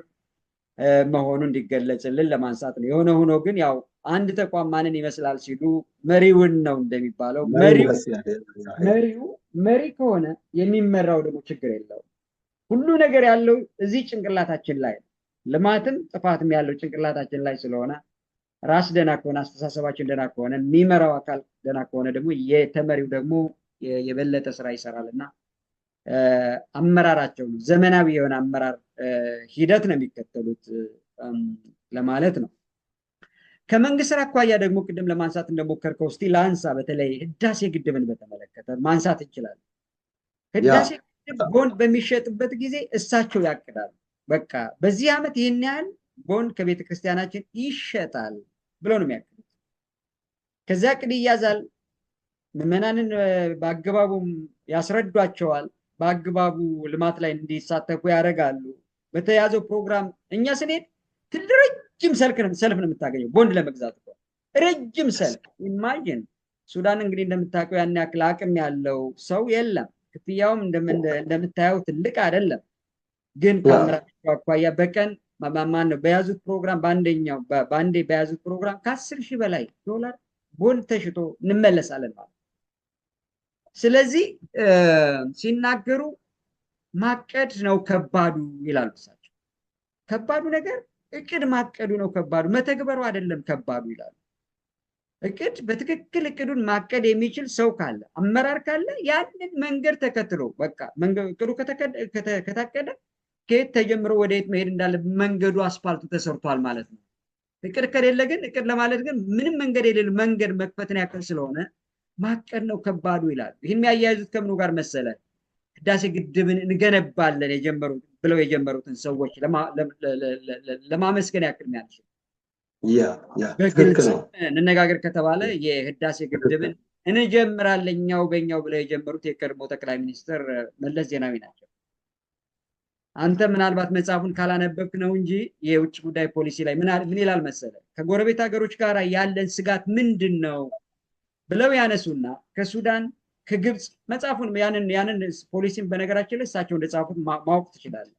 መሆኑ እንዲገለጽልን ለማንሳት ነው። የሆነ ሆኖ ግን ያው አንድ ተቋም ማንን ይመስላል ሲሉ መሪውን ነው እንደሚባለው። መሪ ከሆነ የሚመራው ደግሞ ችግር የለውም። ሁሉ ነገር ያለው እዚህ ጭንቅላታችን ላይ ነው። ልማትም ጥፋትም ያለው ጭንቅላታችን ላይ ስለሆነ ራስ ደህና ከሆነ አስተሳሰባችን ደህና ከሆነ የሚመራው አካል ደህና ከሆነ ደግሞ የተመሪው ደግሞ የበለጠ ስራ ይሰራል እና አመራራቸው ነው ዘመናዊ የሆነ አመራር ሂደት ነው የሚከተሉት ለማለት ነው። ከመንግስት ስራ አኳያ ደግሞ ቅድም ለማንሳት እንደሞከርከው እስቲ ላንሳ። በተለይ ህዳሴ ግድብን በተመለከተ ማንሳት እንችላለን። ህዳሴ ግድብ ቦንድ በሚሸጥበት ጊዜ እሳቸው ያቅዳሉ። በቃ በዚህ ዓመት ይህን ያህል ቦንድ ከቤተ ክርስቲያናችን ይሸጣል ብለው ነው የሚያቅዱት። ከዚያ ቅድ ይያዛል። ምዕመናንን በአግባቡ ያስረዷቸዋል። በአግባቡ ልማት ላይ እንዲሳተፉ ያደርጋሉ። በተያዘው ፕሮግራም እኛ ስንሄድ ረጅም ሰልፍ ነው የምታገኘው ቦንድ ለመግዛት እኮ ረጅም ሰልፍ። ኢማጂን ሱዳን እንግዲህ እንደምታውቀው ያን ያክል አቅም ያለው ሰው የለም። ክፍያውም እንደምታየው ትልቅ አይደለም። ግን ከአምራቸው አኳያ በቀን ማን ነው በያዙት ፕሮግራም በአንዴ በያዙት ፕሮግራም ከ10,000 በላይ ዶላር ቦንድ ተሽጦ እንመለሳለን ማለት። ስለዚህ ሲናገሩ ማቀድ ነው ከባዱ ይላሉ እሳቸው። ከባዱ ነገር እቅድ ማቀዱ ነው ከባዱ፣ መተግበሩ አይደለም ከባዱ ይላሉ። እቅድ በትክክል እቅዱን ማቀድ የሚችል ሰው ካለ፣ አመራር ካለ ያንን መንገድ ተከትሎ በቃ እቅዱ ከታቀደ ከየት ተጀምሮ ወደ የት መሄድ እንዳለ መንገዱ አስፋልቱ ተሰርቷል ማለት ነው። እቅድ ከሌለ ግን እቅድ ለማለት ግን ምንም መንገድ የሌለ መንገድ መክፈትን ያክል ስለሆነ ማቀድ ነው ከባዱ ይላሉ። ይህን የሚያያይዙት ከምኑ ጋር መሰለ? ህዳሴ ግድብን እንገነባለን ብለው የጀመሩትን ሰዎች ለማመስገን ያክል የሚያልሽ በግልጽ እንነጋገር ከተባለ የህዳሴ ግድብን እንጀምራለን በኛው ብለው የጀመሩት የቀድሞ ጠቅላይ ሚኒስትር መለስ ዜናዊ ናቸው። አንተ ምናልባት መጽሐፉን ካላነበብክ ነው እንጂ የውጭ ጉዳይ ፖሊሲ ላይ ምን ይላል መሰለ? ከጎረቤት ሀገሮች ጋር ያለን ስጋት ምንድን ነው ብለው ያነሱና ከሱዳን ከግብፅ መጽሐፉን ያንን ፖሊሲን በነገራችን ላይ እሳቸው እንደጻፉት ማወቅ ትችላለህ።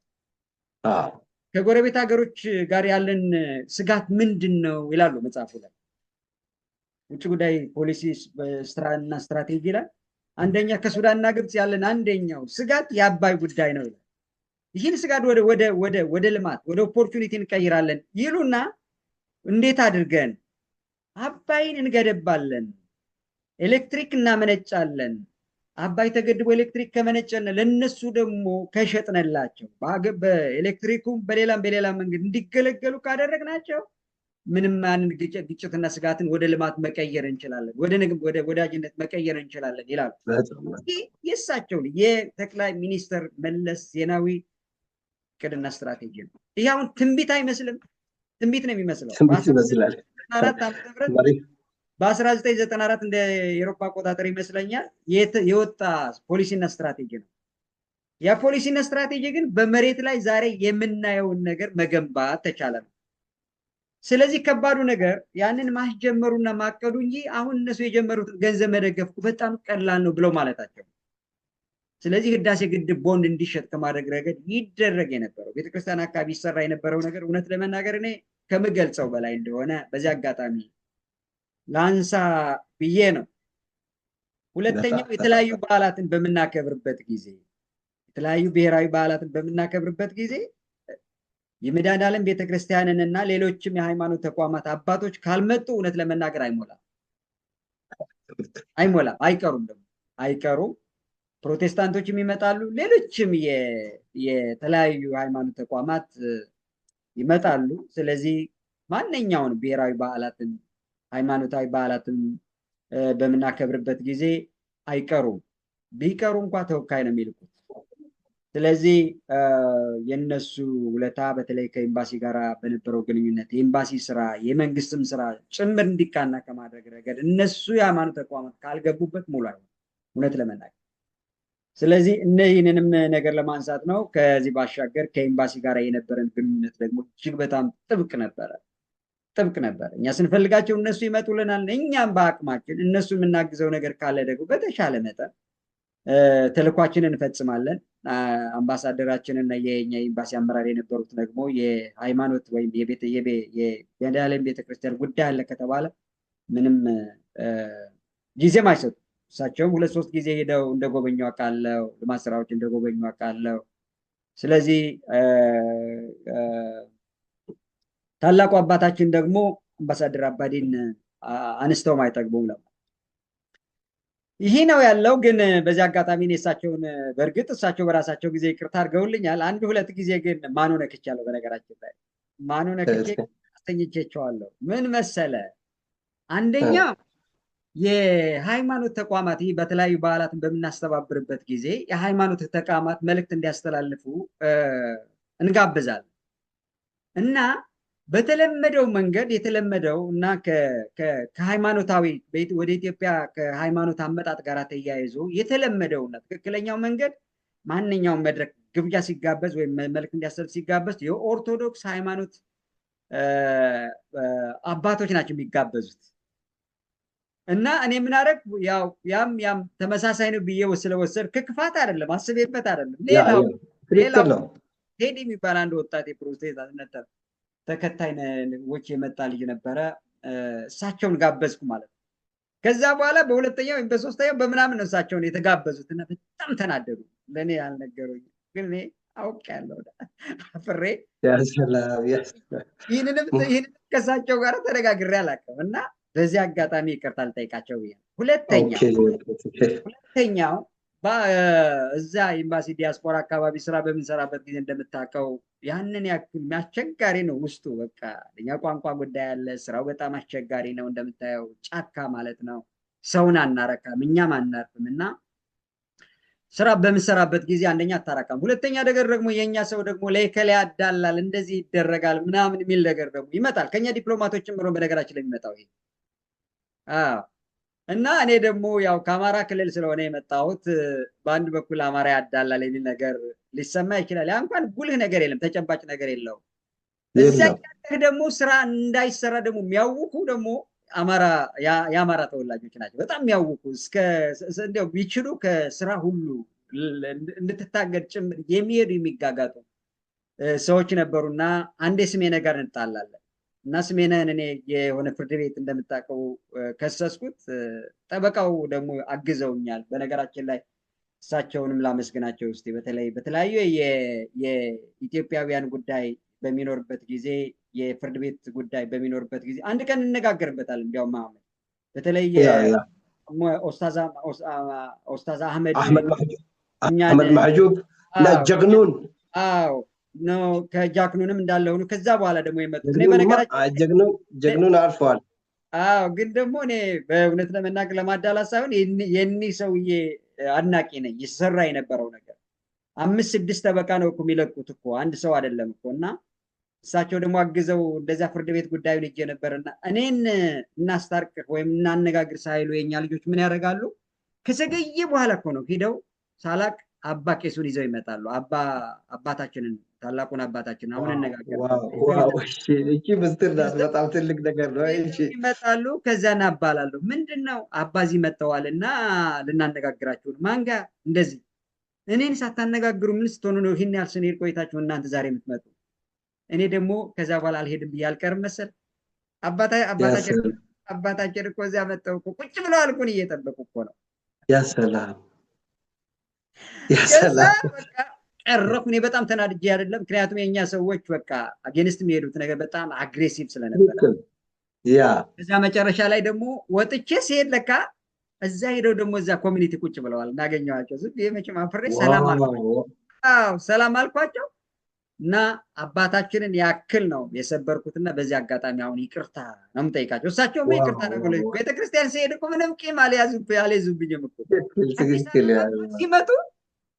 ከጎረቤት ሀገሮች ጋር ያለን ስጋት ምንድን ነው ይላሉ መጽሐፉ ላይ። ውጭ ጉዳይ ፖሊሲ እና ስትራቴጂ ላይ አንደኛ ከሱዳንና ግብፅ ያለን አንደኛው ስጋት የአባይ ጉዳይ ነው ይላል። ይህን ስጋት ወደ ልማት ወደ ኦፖርቹኒቲ እንቀይራለን ይሉና እንዴት አድርገን አባይን እንገደባለን፣ ኤሌክትሪክ እናመነጫለን። አባይ ተገድቦ ኤሌክትሪክ ከመነጨነ ለነሱ ደግሞ ከሸጥነላቸው በኤሌክትሪኩም በሌላ መንገድ እንዲገለገሉ ካደረግናቸው ምንም ማንን ግጭትና ስጋትን ወደ ልማት መቀየር እንችላለን፣ ወደ ወዳጅነት መቀየር እንችላለን ይላሉ። የእሳቸው የጠቅላይ ሚኒስትር መለስ ዜናዊ እቅድና ስትራቴጂ ነው። ይህ አሁን ትንቢት አይመስልም? ትንቢት ነው የሚመስለው። በ1994 እንደ ኤሮፓ አቆጣጠር ይመስለኛል የወጣ ፖሊሲና ስትራቴጂ ነው። ያ ፖሊሲና ስትራቴጂ ግን በመሬት ላይ ዛሬ የምናየውን ነገር መገንባት ተቻለ ነው። ስለዚህ ከባዱ ነገር ያንን ማስጀመሩና ማቀዱ እንጂ አሁን እነሱ የጀመሩትን ገንዘብ መደገፍ በጣም ቀላል ነው ብለው ማለታቸው። ስለዚህ ህዳሴ ግድብ ቦንድ እንዲሸጥ ከማድረግ ረገድ ይደረግ የነበረው ቤተክርስቲያን አካባቢ ይሰራ የነበረው ነገር እውነት ለመናገር እኔ ከምገልጸው በላይ እንደሆነ በዚህ አጋጣሚ ላንሳ ብዬ ነው። ሁለተኛው የተለያዩ በዓላትን በምናከብርበት ጊዜ የተለያዩ ብሔራዊ በዓላትን በምናከብርበት ጊዜ የመድኃኔዓለም ቤተክርስቲያንን እና ሌሎችም የሃይማኖት ተቋማት አባቶች ካልመጡ እውነት ለመናገር አይሞላም፣ አይቀሩም። ፕሮቴስታንቶችም ይመጣሉ፣ ሌሎችም የተለያዩ ሃይማኖት ተቋማት ይመጣሉ። ስለዚህ ማንኛውን ብሔራዊ በዓላትን ሃይማኖታዊ በዓላትን በምናከብርበት ጊዜ አይቀሩም። ቢቀሩ እንኳ ተወካይ ነው የሚልኩት። ስለዚህ የነሱ ውለታ በተለይ ከኤምባሲ ጋር በነበረው ግንኙነት የኤምባሲ ስራ የመንግስትም ስራ ጭምር እንዲቃና ከማድረግ ረገድ እነሱ የሃይማኖት ተቋማት ካልገቡበት ሙሉ አይሆንም እውነት ለመናገር። ስለዚህ እነዚህንንም ነገር ለማንሳት ነው። ከዚህ ባሻገር ከኤምባሲ ጋር የነበረን ግንኙነት ደግሞ እጅግ በጣም ጥብቅ ነበረ። እኛ ስንፈልጋቸው እነሱ ይመጡልናል። እኛም በአቅማችን እነሱ የምናግዘው ነገር ካለ ደግሞ በተሻለ መጠን ተልኳችንን እንፈጽማለን። አምባሳደራችንና የኛ ኤምባሲ አመራር የነበሩት ደግሞ የሃይማኖት ወይም የመድኃኔዓለም ቤተክርስቲያን ጉዳይ አለ ከተባለ ምንም ጊዜም አይሰጡም። እሳቸውም 2-3 ጊዜ ሄደው እንደጎበኙ አውቃለሁ። ልማት ስራዎች እንደጎበኙ አውቃለሁ። ስለዚህ ታላቁ አባታችን ደግሞ አምባሳደር አባዲን አንስተውም አይጠግቡም ነው። ይሄ ነው ያለው። ግን በዚህ አጋጣሚ እሳቸውን በእርግጥ እሳቸው በራሳቸው ጊዜ ይቅርታ አድርገውልኛል። 1-2 ጊዜ ግን ማኑ ነክቻለሁ። በነገራችን ላይ ማኑ ነክቼ አስተኝቼቸዋለሁ። ምን መሰለ? አንደኛ የሃይማኖት ተቋማት በተለያዩ በዓላትን በምናስተባብርበት ጊዜ የሃይማኖት ተቋማት መልእክት እንዲያስተላልፉ እንጋብዛለን እና በተለመደው መንገድ የተለመደው እና ከሃይማኖታዊ ወደ ኢትዮጵያ ከሃይማኖት አመጣጥ ጋር ተያይዞ የተለመደውና ትክክለኛው መንገድ ማንኛውም መድረክ ግብዣ ሲጋበዝ ወይም መልእክት እንዲያስተላልፍ ሲጋበዝ የኦርቶዶክስ ሃይማኖት አባቶች ናቸው የሚጋበዙት። እና እኔ ምን አደረግ ያም ተመሳሳይ ነው ብዬ ስለወሰድ ክፋት አይደለም፣ አስቤበት አይደለም። ሌላው ቴዲ የሚባል አንድ ወጣት የፕሮቴስታንት ተከታይ ነች የመጣ ልጅ ነበረ። እሳቸውን ጋበዝኩ ማለት ነው። ከዛ በኋላ በሁለተኛው ወይም በሶስተኛው በምናምን ነው እሳቸውን የተጋበዙት እና በጣም ተናደዱ። ለእኔ ያልነገሩኝ ግን እኔ አውቄያለሁ አፍሬ ይህንንም ከእሳቸው ጋር ተነጋግሬ አላውቅም እና በዚህ አጋጣሚ ይቅርታ ልጠይቃቸው ብዬ ነው። ሁለተኛው እዛ ኤምባሲ ዲያስፖራ አካባቢ ስራ በምንሰራበት ጊዜ እንደምታውቀው ያንን ያክል አስቸጋሪ ነው ውስጡ። በቃ እኛ ቋንቋ ጉዳይ አለ። ስራው በጣም አስቸጋሪ ነው እንደምታየው፣ ጫካ ማለት ነው። ሰውን አናረካም፣ እኛም አናርፍም እና ስራ በምንሰራበት ጊዜ አንደኛ አታረካም፣ ሁለተኛ ነገር ደግሞ የእኛ ሰው ደግሞ ለከላ ያዳላል፣ እንደዚህ ይደረጋል ምናምን የሚል ነገር ደግሞ ይመጣል። ከኛ ዲፕሎማቶችም ጭምር በነገራችን ላይ የሚመጣው ይሄ እና እኔ ደግሞ ያው ከአማራ ክልል ስለሆነ የመጣሁት በአንድ በኩል አማራ ያዳላል የሚል ነገር ሊሰማ ይችላል። ያ እንኳን ጉልህ ነገር የለም፣ ተጨባጭ ነገር የለውም። እዛ ደግሞ ስራ እንዳይሰራ ደግሞ የሚያውቁ ደግሞ የአማራ ተወላጆች ናቸው። በጣም የሚያውቁ እንዲያው ቢችሉ ከስራ ሁሉ እንድትታገድ ጭምር የሚሄዱ የሚጋጋጡ ሰዎች ነበሩና አንዴ ስሜነ ጋር እንጣላለን እና ስሜነህን እኔ የሆነ ፍርድ ቤት እንደምታውቀው ከሰስኩት። ጠበቃው ደግሞ አግዘውኛል። በነገራችን ላይ እሳቸውንም ላመስግናቸው እስቲ። በተለይ በተለያዩ የኢትዮጵያውያን ጉዳይ በሚኖርበት ጊዜ፣ የፍርድ ቤት ጉዳይ በሚኖርበት ጊዜ አንድ ቀን እንነጋገርበታል። እንዲያውም መሐመድ በተለይ ኦስታዝ አህመድ ማህጁብ ጀግኑን ነው ከጃክኑንም እንዳለ ሆኖ ከዛ በኋላ ደግሞ የመጡት ጀግኑን አልፈዋል። ግን ደግሞ እኔ በእውነት ለመናገር ለማዳላት ሳይሆን የኒህ ሰውዬ አድናቂ ነኝ። ይሰራ የነበረው ነገር 5-6 ጠበቃ ነው እኮ የሚለቁት እኮ አንድ ሰው አይደለም እኮ። እና እሳቸው ደግሞ አግዘው እንደዚያ ፍርድ ቤት ጉዳዩን ሄጄ ነበርና እኔን እናስታርቅህ ወይም እናነጋግር ሳይሉ የኛ ልጆች ምን ያደርጋሉ? ከዘገየ በኋላ እኮ ነው ሄደው ሳላቅ አባ ቄሱን ይዘው ይመጣሉ። አባታችንን ታላቁን አባታችን አሁን እነጋገር ምስጢር ናት። በጣም ትልቅ ነገር ነው። ይመጣሉ። ከዚያ እናባላሉ። ምንድን ነው አባዚ መጥተዋል እና ልናነጋግራችሁ ነው። ማን ጋር እንደዚህ እኔን ሳታነጋግሩ ምን ስትሆኑ ነው ይህን ያህል ስንሄድ ቆይታችሁ እናንተ ዛሬ የምትመጡ? እኔ ደግሞ ከዛ በኋላ አልሄድም ብዬ አልቀርም መሰል። አባታችን እኮ እዚያ መጥተው እኮ ቁጭ ብለዋል እኮ እየጠበቁ እኮ ነው። ያሰላም ቀረኩ። እኔ በጣም ተናድጄ አይደለም፣ ምክንያቱም የእኛ ሰዎች በቃ አጌንስት የሚሄዱት ነገር በጣም አግሬሲቭ ስለነበረ። ከዛ መጨረሻ ላይ ደግሞ ወጥቼ ሲሄድ ለካ እዛ ሄደው ደግሞ እዛ ኮሚኒቲ ቁጭ ብለዋል። እናገኘዋቸው ዝም ብዬ መቼም አፍሬ ሰላም አልኳቸው እና አባታችንን ያክል ነው የሰበርኩትና በዚህ አጋጣሚ አሁን ይቅርታ ነው የምጠይቃቸው። እሳቸውም ይቅርታ ነው ብለው ቤተክርስቲያን ሲሄድ እኮ ምንም ቂም አልያዙብኝም እኮ። ሲመጡ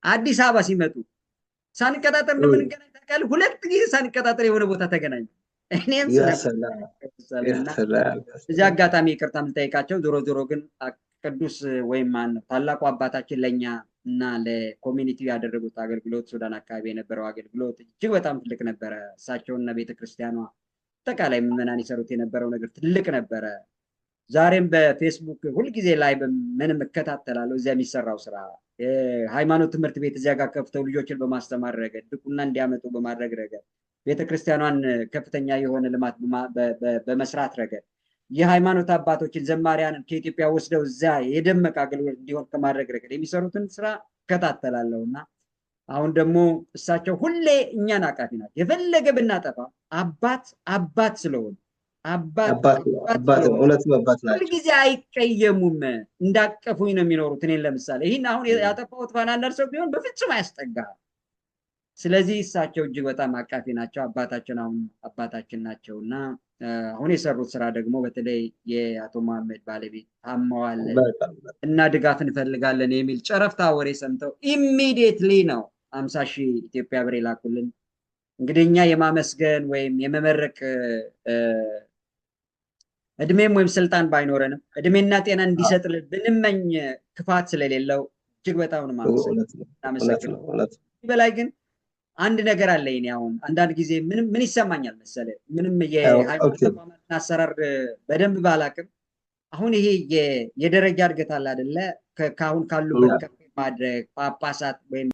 አዲስ አበባ ሲመጡ ሳንቀጣጠር ነው የምንገናኝ ታውቃለህ። 2 ጊዜ ሳንቀጣጠር የሆነ ቦታ ተገናኝ። እኔም እዚህ አጋጣሚ ይቅርታ የምንጠይቃቸው። ዞሮ ዞሮ ግን ቅዱስ ወይም ማን ነው ታላቁ አባታችን ለእኛ እና ለኮሚኒቲው ያደረጉት አገልግሎት፣ ሱዳን አካባቢ የነበረው አገልግሎት እጅግ በጣም ትልቅ ነበረ። እሳቸውና ቤተክርስቲያኗ አጠቃላይ ምዕመናን የሰሩት የነበረው ነገር ትልቅ ነበረ። ዛሬም በፌስቡክ ሁልጊዜ ላይ ምንም እከታተላለሁ። እዚያ የሚሰራው ስራ ሃይማኖት ትምህርት ቤት እዚያ ጋር ከፍተው ልጆችን በማስተማር ረገድ፣ ድቁና እንዲያመጡ በማድረግ ረገድ፣ ቤተክርስቲያኗን ከፍተኛ የሆነ ልማት በመስራት ረገድ፣ የሃይማኖት አባቶችን ዘማሪያንን ከኢትዮጵያ ወስደው እዛ የደመቀ አገልግሎት እንዲሆን ከማድረግ ረገድ የሚሰሩትን ስራ እከታተላለሁ እና አሁን ደግሞ እሳቸው ሁሌ እኛን አቃፊ ናቸው። የፈለገ ብናጠፋ አባት ስለሆኑ አባት ሁልጊዜ አይቀየሙም። እንዳቀፉኝ ነው የሚኖሩት። እኔን ለምሳሌ ይህን አሁን ያጠፋሁት ፋናንደር ሰው ቢሆን በፍጹም አያስጠጋ። ስለዚህ እሳቸው እጅግ በጣም አቃፊ ናቸው። አባታችን አሁን አባታችን ናቸው እና አሁን የሰሩት ስራ ደግሞ በተለይ የአቶ መሐመድ ባለቤት ታመዋል እና ድጋፍ እንፈልጋለን የሚል ጨረፍታ ወሬ ሰምተው ኢሚዲየትሊ ነው 50,000 ኢትዮጵያ ብር ላኩልን። እንግዲህ እኛ የማመስገን ወይም የመመረቅ እድሜም ወይም ስልጣን ባይኖረንም እድሜና ጤና እንዲሰጥልን ብንመኝ ክፋት ስለሌለው እጅግ በጣም ነው ማመሰግነው። በላይ ግን አንድ ነገር አለ። እኔ አሁን አንዳንድ ጊዜ ምን ይሰማኛል መሰለ፣ ምንም የሃይማኖት ተቋማትን አሰራር በደንብ ባላቅም አሁን ይሄ የደረጃ እድገት አለ አይደለ? ከአሁን ካሉበት ከፍ ማድረግ ጳጳሳት ወይም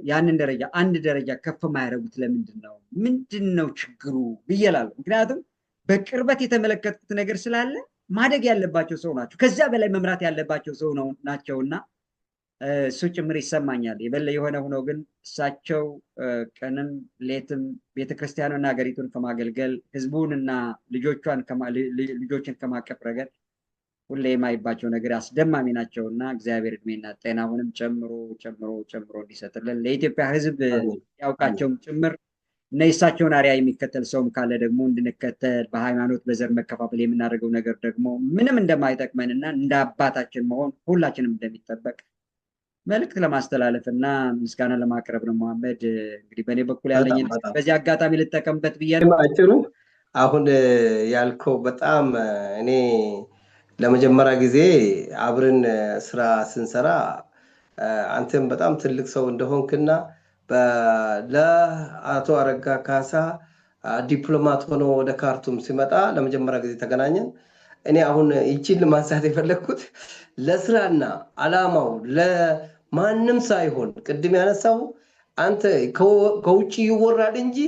ያንን ደረጃ አንድ ደረጃ ከፍ የማያደርጉት ለምንድን ነው? ምንድን ነው ችግሩ ብዬ እላለሁ። ምክንያቱም በቅርበት የተመለከትኩት ነገር ስላለ ማደግ ያለባቸው ሰው ናቸው። ከዚያ በላይ መምራት ያለባቸው ሰው ናቸውና እሱ ጭምር ይሰማኛል። የሆነ ሆኖ ግን እሳቸው ቀንም ሌትም ቤተክርስቲያኑና ሀገሪቱን ከማገልገል ህዝቡንና ልጆችን ከማቀፍ ረገድ ሁሌ የማይባቸው ነገር አስደማሚ ናቸውና እግዚአብሔር እድሜና ጤናውንም ጨምሮ ጨምሮ ጨምሮ እንዲሰጥልን ለኢትዮጵያ ህዝብ ያውቃቸውም ጭምር እና የእሳቸውን አርያ የሚከተል ሰውም ካለ ደግሞ እንድንከተል በሃይማኖት በዘር መከፋፈል የምናደርገው ነገር ደግሞ ምንም እንደማይጠቅመንና እንደ አባታችን መሆን ሁላችንም እንደሚጠበቅ መልእክት ለማስተላለፍ እና ምስጋና ለማቅረብ ነው። መሐመድ እንግዲህ በእኔ በኩል ያለኝ በዚህ አጋጣሚ ልጠቀምበት ብዬ ነው። አጭሩ አሁን ያልከው በጣም እኔ ለመጀመሪያ ጊዜ አብረን ስራ ስንሰራ አንተም በጣም ትልቅ ሰው እንደሆንክና ለአቶ አረጋ ካሳ ዲፕሎማት ሆኖ ወደ ካርቱም ሲመጣ ለመጀመሪያ ጊዜ ተገናኘን። እኔ አሁን ይቺን ማንሳት የፈለግኩት ለስራና አላማው ለማንም ሳይሆን ቅድም ያነሳው አንተ ከውጭ ይወራል እንጂ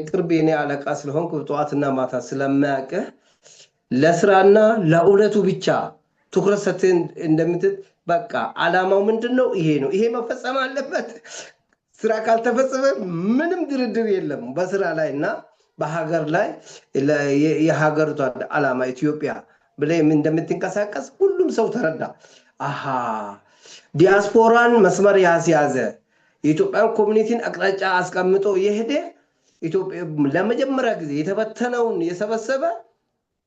ቅርብ የኔ አለቃ ስለሆንክ ጠዋትና ማታ ስለማያውቅህ ለስራና ለእውነቱ ብቻ ትኩረት ሰጥተህ እንደምትት በቃ አላማው ምንድን ነው? ይሄ ነው። ይሄ መፈጸም አለበት። ስራ ካልተፈጸመ ምንም ድርድር የለም በስራ ላይ እና በሀገር ላይ የሀገሪቷ አላማ ኢትዮጵያ ብለህ እንደምትንቀሳቀስ ሁሉም ሰው ተረዳ። አሃ ዲያስፖራን መስመር ያስያዘ የኢትዮጵያን ኮሚኒቲን አቅጣጫ አስቀምጦ የሄደ ኢትዮጵያ ለመጀመሪያ ጊዜ የተበተነውን የሰበሰበ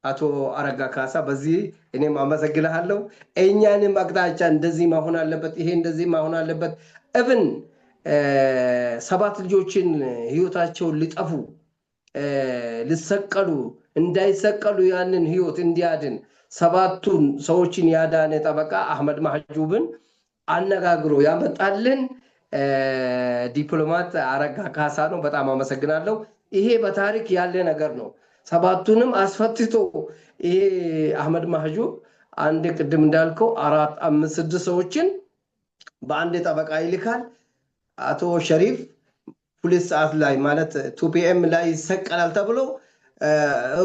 አቶ አረጋ ካሳ በዚህ እኔም አመሰግናለሁ። እኛንም አቅጣጫ እንደዚህ መሆን አለበት፣ ይሄ እንደዚህ መሆን አለበት። እብን 7 ልጆችን ህይወታቸውን ሊጠፉ ሊሰቀሉ እንዳይሰቀሉ ያንን ህይወት እንዲያድን 7ቱን ሰዎችን ያዳነ ጠበቃ አህመድ ማህጁብን አነጋግሮ ያመጣልን ዲፕሎማት አረጋ ካሳ ነው። በጣም አመሰግናለሁ። ይሄ በታሪክ ያለ ነገር ነው። 7ቱንም አስፈትቶ ይሄ አህመድ ማህጁብ አንድ ቅድም እንዳልከው 4 5 6 ሰዎችን በአንድ ጠበቃ ይልካል። አቶ ሸሪፍ 2 ሰዓት ላይ ማለት 2 ፒኤም ላይ ይሰቀላል ተብሎ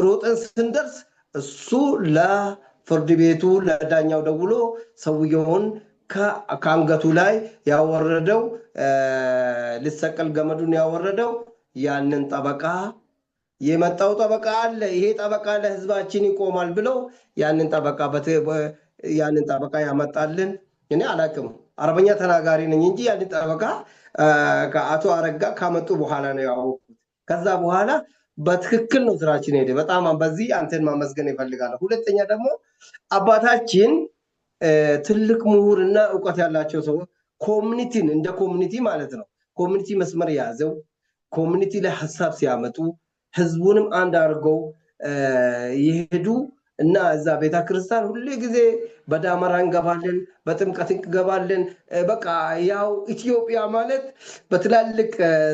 ሮጠን ስንደርስ እሱ ለፍርድ ቤቱ ለዳኛው ደውሎ ሰውየውን ከአንገቱ ላይ ያወረደው ሊሰቀል ገመዱን ያወረደው ያንን ጠበቃ የመጣው ጠበቃ አለ። ይሄ ጠበቃ ለህዝባችን ይቆማል ብለው ያንን ጠበቃ ያመጣልን። እኔ አላቅም አረበኛ ተናጋሪ ነኝ እንጂ ያንን ጠበቃ ከአቶ አረጋ ካመጡ በኋላ ነው ያወቁት። ከዛ በኋላ በትክክል ነው ስራችን ሄደ። በጣም በዚህ አንተን ማመስገን ይፈልጋለሁ። ሁለተኛ ደግሞ አባታችን ትልቅ ምሁርና እውቀት ያላቸው ሰው ኮሚኒቲን እንደ ኮሚኒቲ ማለት ነው ኮሚኒቲ መስመር የያዘው ኮሚኒቲ ላይ ሀሳብ ሲያመጡ ህዝቡንም አንድ አድርገው ይሄዱ እና እዛ ቤተክርስቲያን ሁሉ ጊዜ በዳመራ እንገባለን፣ በጥምቀት እንገባለን። በቃ ያው ኢትዮጵያ ማለት በትላልቅ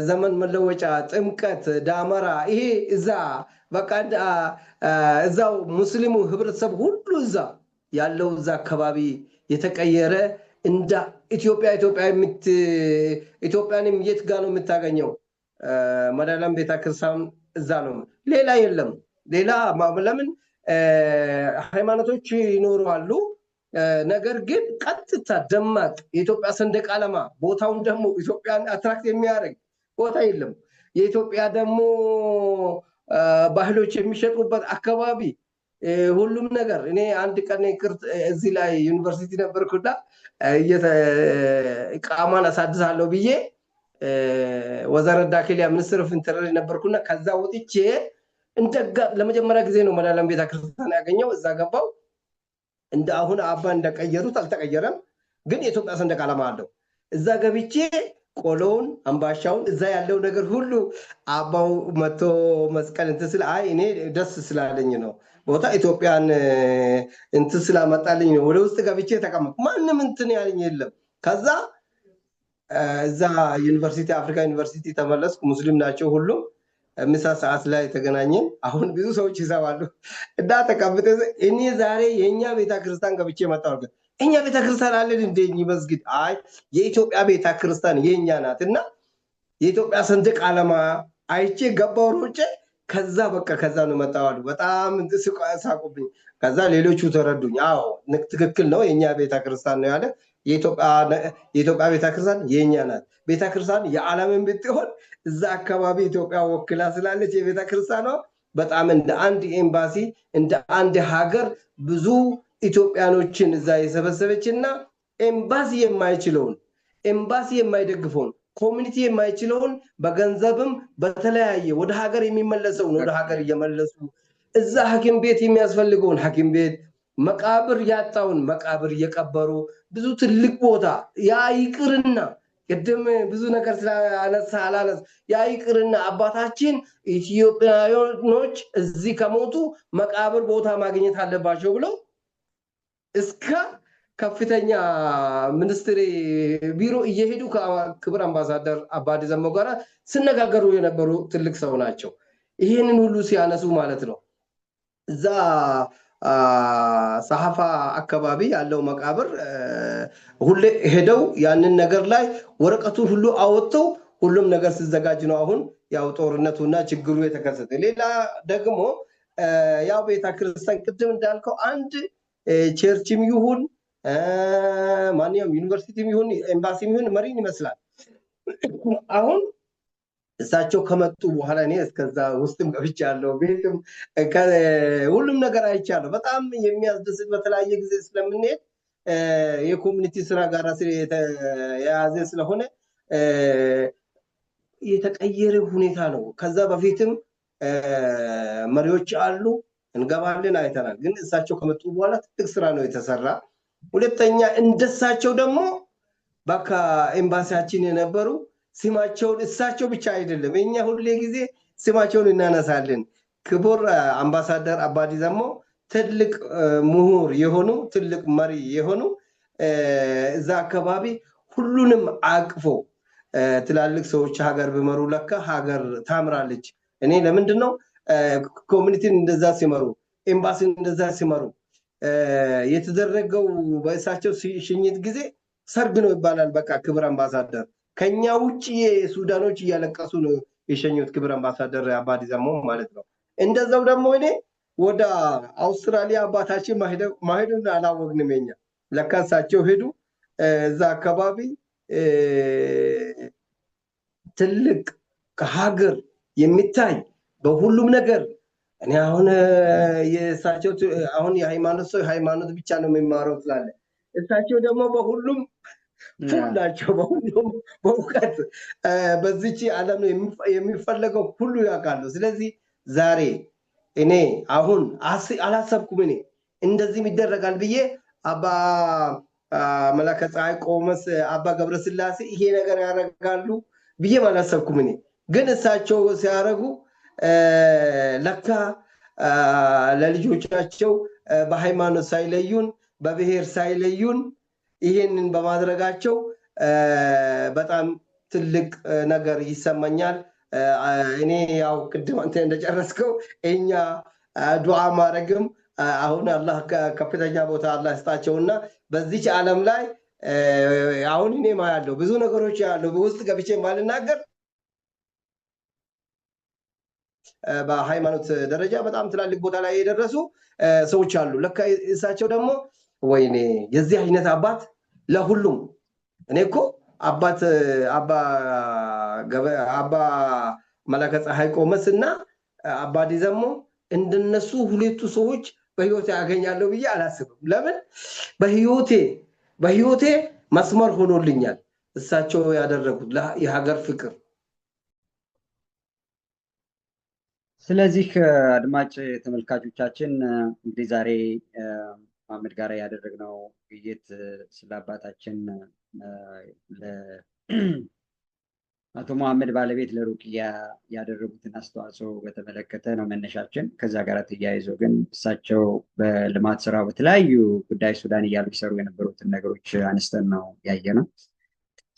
ዘመን መለወጫ ጥምቀት፣ ዳመራ ይሄ እዛ በቃ እዛው ሙስሊሙ ህብረተሰብ ሁሉ እዛ ያለው እዛ አካባቢ የተቀየረ እንደ ኢትዮጵያንም የት ጋር ነው የምታገኘው? መዳለም ቤተክርስቲያን እዛ ነው። ሌላ የለም። ሌላ ለምን ሃይማኖቶች ይኖራሉ። ነገር ግን ቀጥታ ደማቅ የኢትዮጵያ ሰንደቅ ዓላማ ቦታውን ደግሞ ኢትዮጵያን አትራክት የሚያደርግ ቦታ የለም። የኢትዮጵያ ደግሞ ባህሎች የሚሸጡበት አካባቢ ሁሉም ነገር እኔ አንድ ቀን እዚህ ላይ ዩኒቨርሲቲ ነበርኩና ቃማን አሳድሳለሁ ብዬ ወዘረዳ ዳክሊያ ሚኒስትር ኦፍ ኢንተርኔት ነበርኩና ከዛ ወጥቼ እንደጋ ለመጀመሪያ ጊዜ ነው መዳለም ቤተክርስቲያን ያገኘው። እዛ ገባው። እንደ አሁን አባ እንደቀየሩት አልተቀየረም፣ ግን የኢትዮጵያ ሰንደቅ ዓላማ አለው። እዛ ገብቼ ቆሎውን አምባሻውን እዛ ያለው ነገር ሁሉ አባው መቶ መስቀል እንትን ስለ አይ እኔ ደስ ስላለኝ ነው ቦታ ኢትዮጵያን እንትን ስላመጣልኝ ነው ወደ ውስጥ ገብቼ ተቀመጥኩ። ማንም እንትን ያለኝ የለም። ከዛ እዛ ዩኒቨርሲቲ አፍሪካ ዩኒቨርሲቲ ተመለስኩ። ሙስሊም ናቸው ሁሉም። ምሳ ሰዓት ላይ ተገናኘን። አሁን ብዙ ሰዎች ይሰማሉ እና ተቀምጠ እኔ ዛሬ የኛ ቤተክርስቲያን ገብቼ መጣሁ። እኛ ቤተክርስቲያን አለን እንደኝ መስጊድ? አይ የኢትዮጵያ ቤተክርስቲያን የኛ ናት እና የኢትዮጵያ ሰንደቅ ዓላማ አይቼ ገባው ሮጬ። ከዛ በቃ ከዛ ነው መጣዋሉ። በጣም ሳቁብኝ። ከዛ ሌሎቹ ተረዱኝ። አዎ ትክክል ነው፣ የኛ ቤተክርስቲያን ነው ያለ። የኢትዮጵያ ቤተክርስቲያን የኛ ናት። ቤተክርስቲያን የዓለምን ብትሆን እዛ አካባቢ ኢትዮጵያ ወክላ ስላለች የቤተክርስቲያኗ በጣም እንደ አንድ ኤምባሲ እንደ አንድ ሀገር ብዙ ኢትዮጵያኖችን እዛ የሰበሰበች እና ኤምባሲ የማይችለውን ኤምባሲ የማይደግፈውን ኮሚኒቲ የማይችለውን በገንዘብም በተለያየ ወደ ሀገር የሚመለሰውን ወደ ሀገር እየመለሱ እዛ ሐኪም ቤት የሚያስፈልገውን ሐኪም ቤት፣ መቃብር ያጣውን መቃብር እየቀበሩ ብዙ ትልቅ ቦታ ያ ይቅርና ቅድም ብዙ ነገር ስላነሳ አላነስ ያ ይቅርና አባታችን ኢትዮጵያኖች እዚህ ከሞቱ መቃብር ቦታ ማግኘት አለባቸው ብለው እስከ ከፍተኛ ሚኒስትሪ ቢሮ እየሄዱ ከክብር አምባሳደር አባዲ ዘሞ ጋር ሲነጋገሩ የነበሩ ትልቅ ሰው ናቸው። ይህንን ሁሉ ሲያነሱ ማለት ነው እዛ ሰሐፋ አካባቢ ያለው መቃብር ሁሌ ሄደው ያንን ነገር ላይ ወረቀቱን ሁሉ አወጥተው ሁሉም ነገር ሲዘጋጅ ነው አሁን ያው ጦርነቱና ችግሩ የተከሰተ። ሌላ ደግሞ ያው ቤተክርስቲያን ቅድም እንዳልከው አንድ ቸርችም ይሁን ማንኛውም ዩኒቨርሲቲም ይሁን ኤምባሲም ይሁን መሪን ይመስላል። አሁን እሳቸው ከመጡ በኋላ እኔ እስከዛ ውስጥም ገብቻለሁ፣ ቤትም ሁሉም ነገር አይቻለሁ። በጣም የሚያስደስት በተለያየ ጊዜ ስለምንሄድ የኮሚኒቲ ስራ ጋር የያዘ ስለሆነ የተቀየረ ሁኔታ ነው። ከዛ በፊትም መሪዎች አሉ እንገባለን አይተናል። ግን እሳቸው ከመጡ በኋላ ትልቅ ስራ ነው የተሰራ። ሁለተኛ እንደሳቸው ደግሞ በቃ ኤምባሲያችን የነበሩ ስማቸውን እሳቸው ብቻ አይደለም እኛ ሁሌ ጊዜ ስማቸውን እናነሳለን። ክቡር አምባሳደር አባዲ ዘሞ ትልቅ ምሁር የሆኑ ትልቅ መሪ የሆኑ እዛ አካባቢ ሁሉንም አቅፎ ትላልቅ ሰዎች ሀገር ቢመሩ ለካ ሀገር ታምራለች። እኔ ለምንድን ነው ኮሚኒቲን እንደዛ ሲመሩ ኤምባሲን እንደዛ ሲመሩ የተደረገው በእሳቸው ሽኝት ጊዜ ሰርግ ነው ይባላል። በቃ ክብር አምባሳደር ከኛ ውጭ ሱዳኖች እያለቀሱ ነው የሸኙት ክብር አምባሳደር አባዲ ዘሞ ማለት ነው። እንደዛው ደግሞ እኔ ወደ አውስትራሊያ አባታችን ማሄዱን አላወቅንም። የኛ ለካ እሳቸው ሄዱ። እዛ አካባቢ ትልቅ ከሀገር የሚታይ በሁሉም ነገር እኔ አሁን የእሳቸው አሁን የሃይማኖት ሰው ሃይማኖት ብቻ ነው የሚማረው ስላለ እሳቸው ደግሞ በሁሉም ሁላቸው በሁሉም በእውቀት በዚች ዓለም የሚፈለገው ሁሉ ያውቃሉ። ስለዚህ ዛሬ እኔ አሁን አላሰብኩም እኔ እንደዚህም ይደረጋል ብዬ አባ መላከ ፀሐይ ቆሞስ አባ ገብረስላሴ ይሄ ነገር ያደርጋሉ ብዬም አላሰብኩም እኔ። ግን እሳቸው ሲያደርጉ ለካ ለልጆቻቸው በሃይማኖት ሳይለዩን በብሔር ሳይለዩን ይሄንን በማድረጋቸው በጣም ትልቅ ነገር ይሰማኛል። እኔ ያው ቅድም አንተ እንደጨረስከው እኛ ዱዓ ማድረግም አሁን አላህ ከፍተኛ ቦታ አላህ ይስጣቸውና በዚች ዓለም ላይ አሁን እኔ ማያለው ብዙ ነገሮች ያለው በውስጥ ገብቼ ማልናገር በሃይማኖት ደረጃ በጣም ትላልቅ ቦታ ላይ የደረሱ ሰዎች አሉ። ለካ እሳቸው ደግሞ ወይኔ የዚህ አይነት አባት ለሁሉም እኔ እኮ አባት አባ መላከ ፀሐይ ቆሞስ እና አባዲ ዘሞ እንደነሱ ሁለቱ ሰዎች በህይወቴ ያገኛለሁ ብዬ አላስብም። ለምን በህይወቴ መስመር ሆኖልኛል እሳቸው ያደረጉት የሀገር ፍቅር። ስለዚህ አድማጭ ተመልካቾቻችን እንግዲህ ዛሬ መሐመድ ጋር ያደረግነው ውይይት ስለ አባታችን አቶ መሐመድ ባለቤት ለሩቅያ ያደረጉትን አስተዋጽኦ በተመለከተ ነው መነሻችን። ከዛ ጋር ተያይዞ ግን እሳቸው በልማት ስራ በተለያዩ ጉዳይ ሱዳን እያሉ ይሰሩ የነበሩትን ነገሮች አነስተን ነው ያየነው።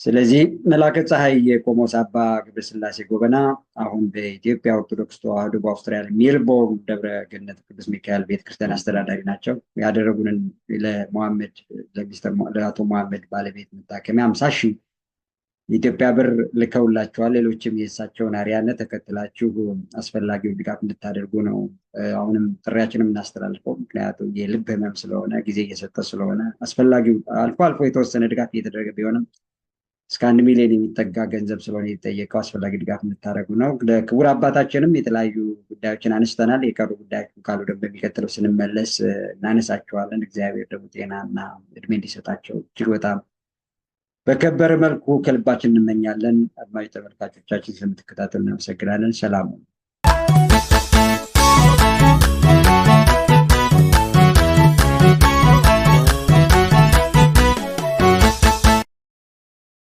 ስለዚህ መላከ ፀሐይ የቆሞስ አባ ገብረስላሴ ጎበና አሁን በኢትዮጵያ ኦርቶዶክስ ተዋሕዶ በአውስትራሊያ ሜልቦርን ደብረ ገነት ቅዱስ ሚካኤል ቤተክርስቲያን አስተዳዳሪ ናቸው። ያደረጉንን ለአቶ መሐመድ ባለቤት መታከሚያ 50,000 የኢትዮጵያ ብር ልከውላቸዋል። ሌሎችም የእሳቸውን አርአያነት ተከትላችሁ አስፈላጊውን ድጋፍ እንድታደርጉ ነው አሁንም ጥሪያችንም እናስተላልፈው። ምክንያቱም የልብ ህመም ስለሆነ ጊዜ እየሰጠ ስለሆነ አስፈላጊው አልፎ አልፎ የተወሰነ ድጋፍ እየተደረገ ቢሆንም እስከ 1 ሚሊዮን የሚጠጋ ገንዘብ ስለሆነ የተጠየቀው አስፈላጊ ድጋፍ እንድታደርጉ ነው። ለክቡር አባታችንም የተለያዩ ጉዳዮችን አንስተናል። የቀሩ ጉዳዮች ካሉ ደግሞ በሚቀጥለው ስንመለስ እናነሳቸዋለን። እግዚአብሔር ደግሞ ጤናና እድሜ እንዲሰጣቸው እጅግ በጣም በከበረ መልኩ ከልባችን እንመኛለን። አድማጭ ተመልካቾቻችን ስለምትከታተሉ እናመሰግናለን። ሰላም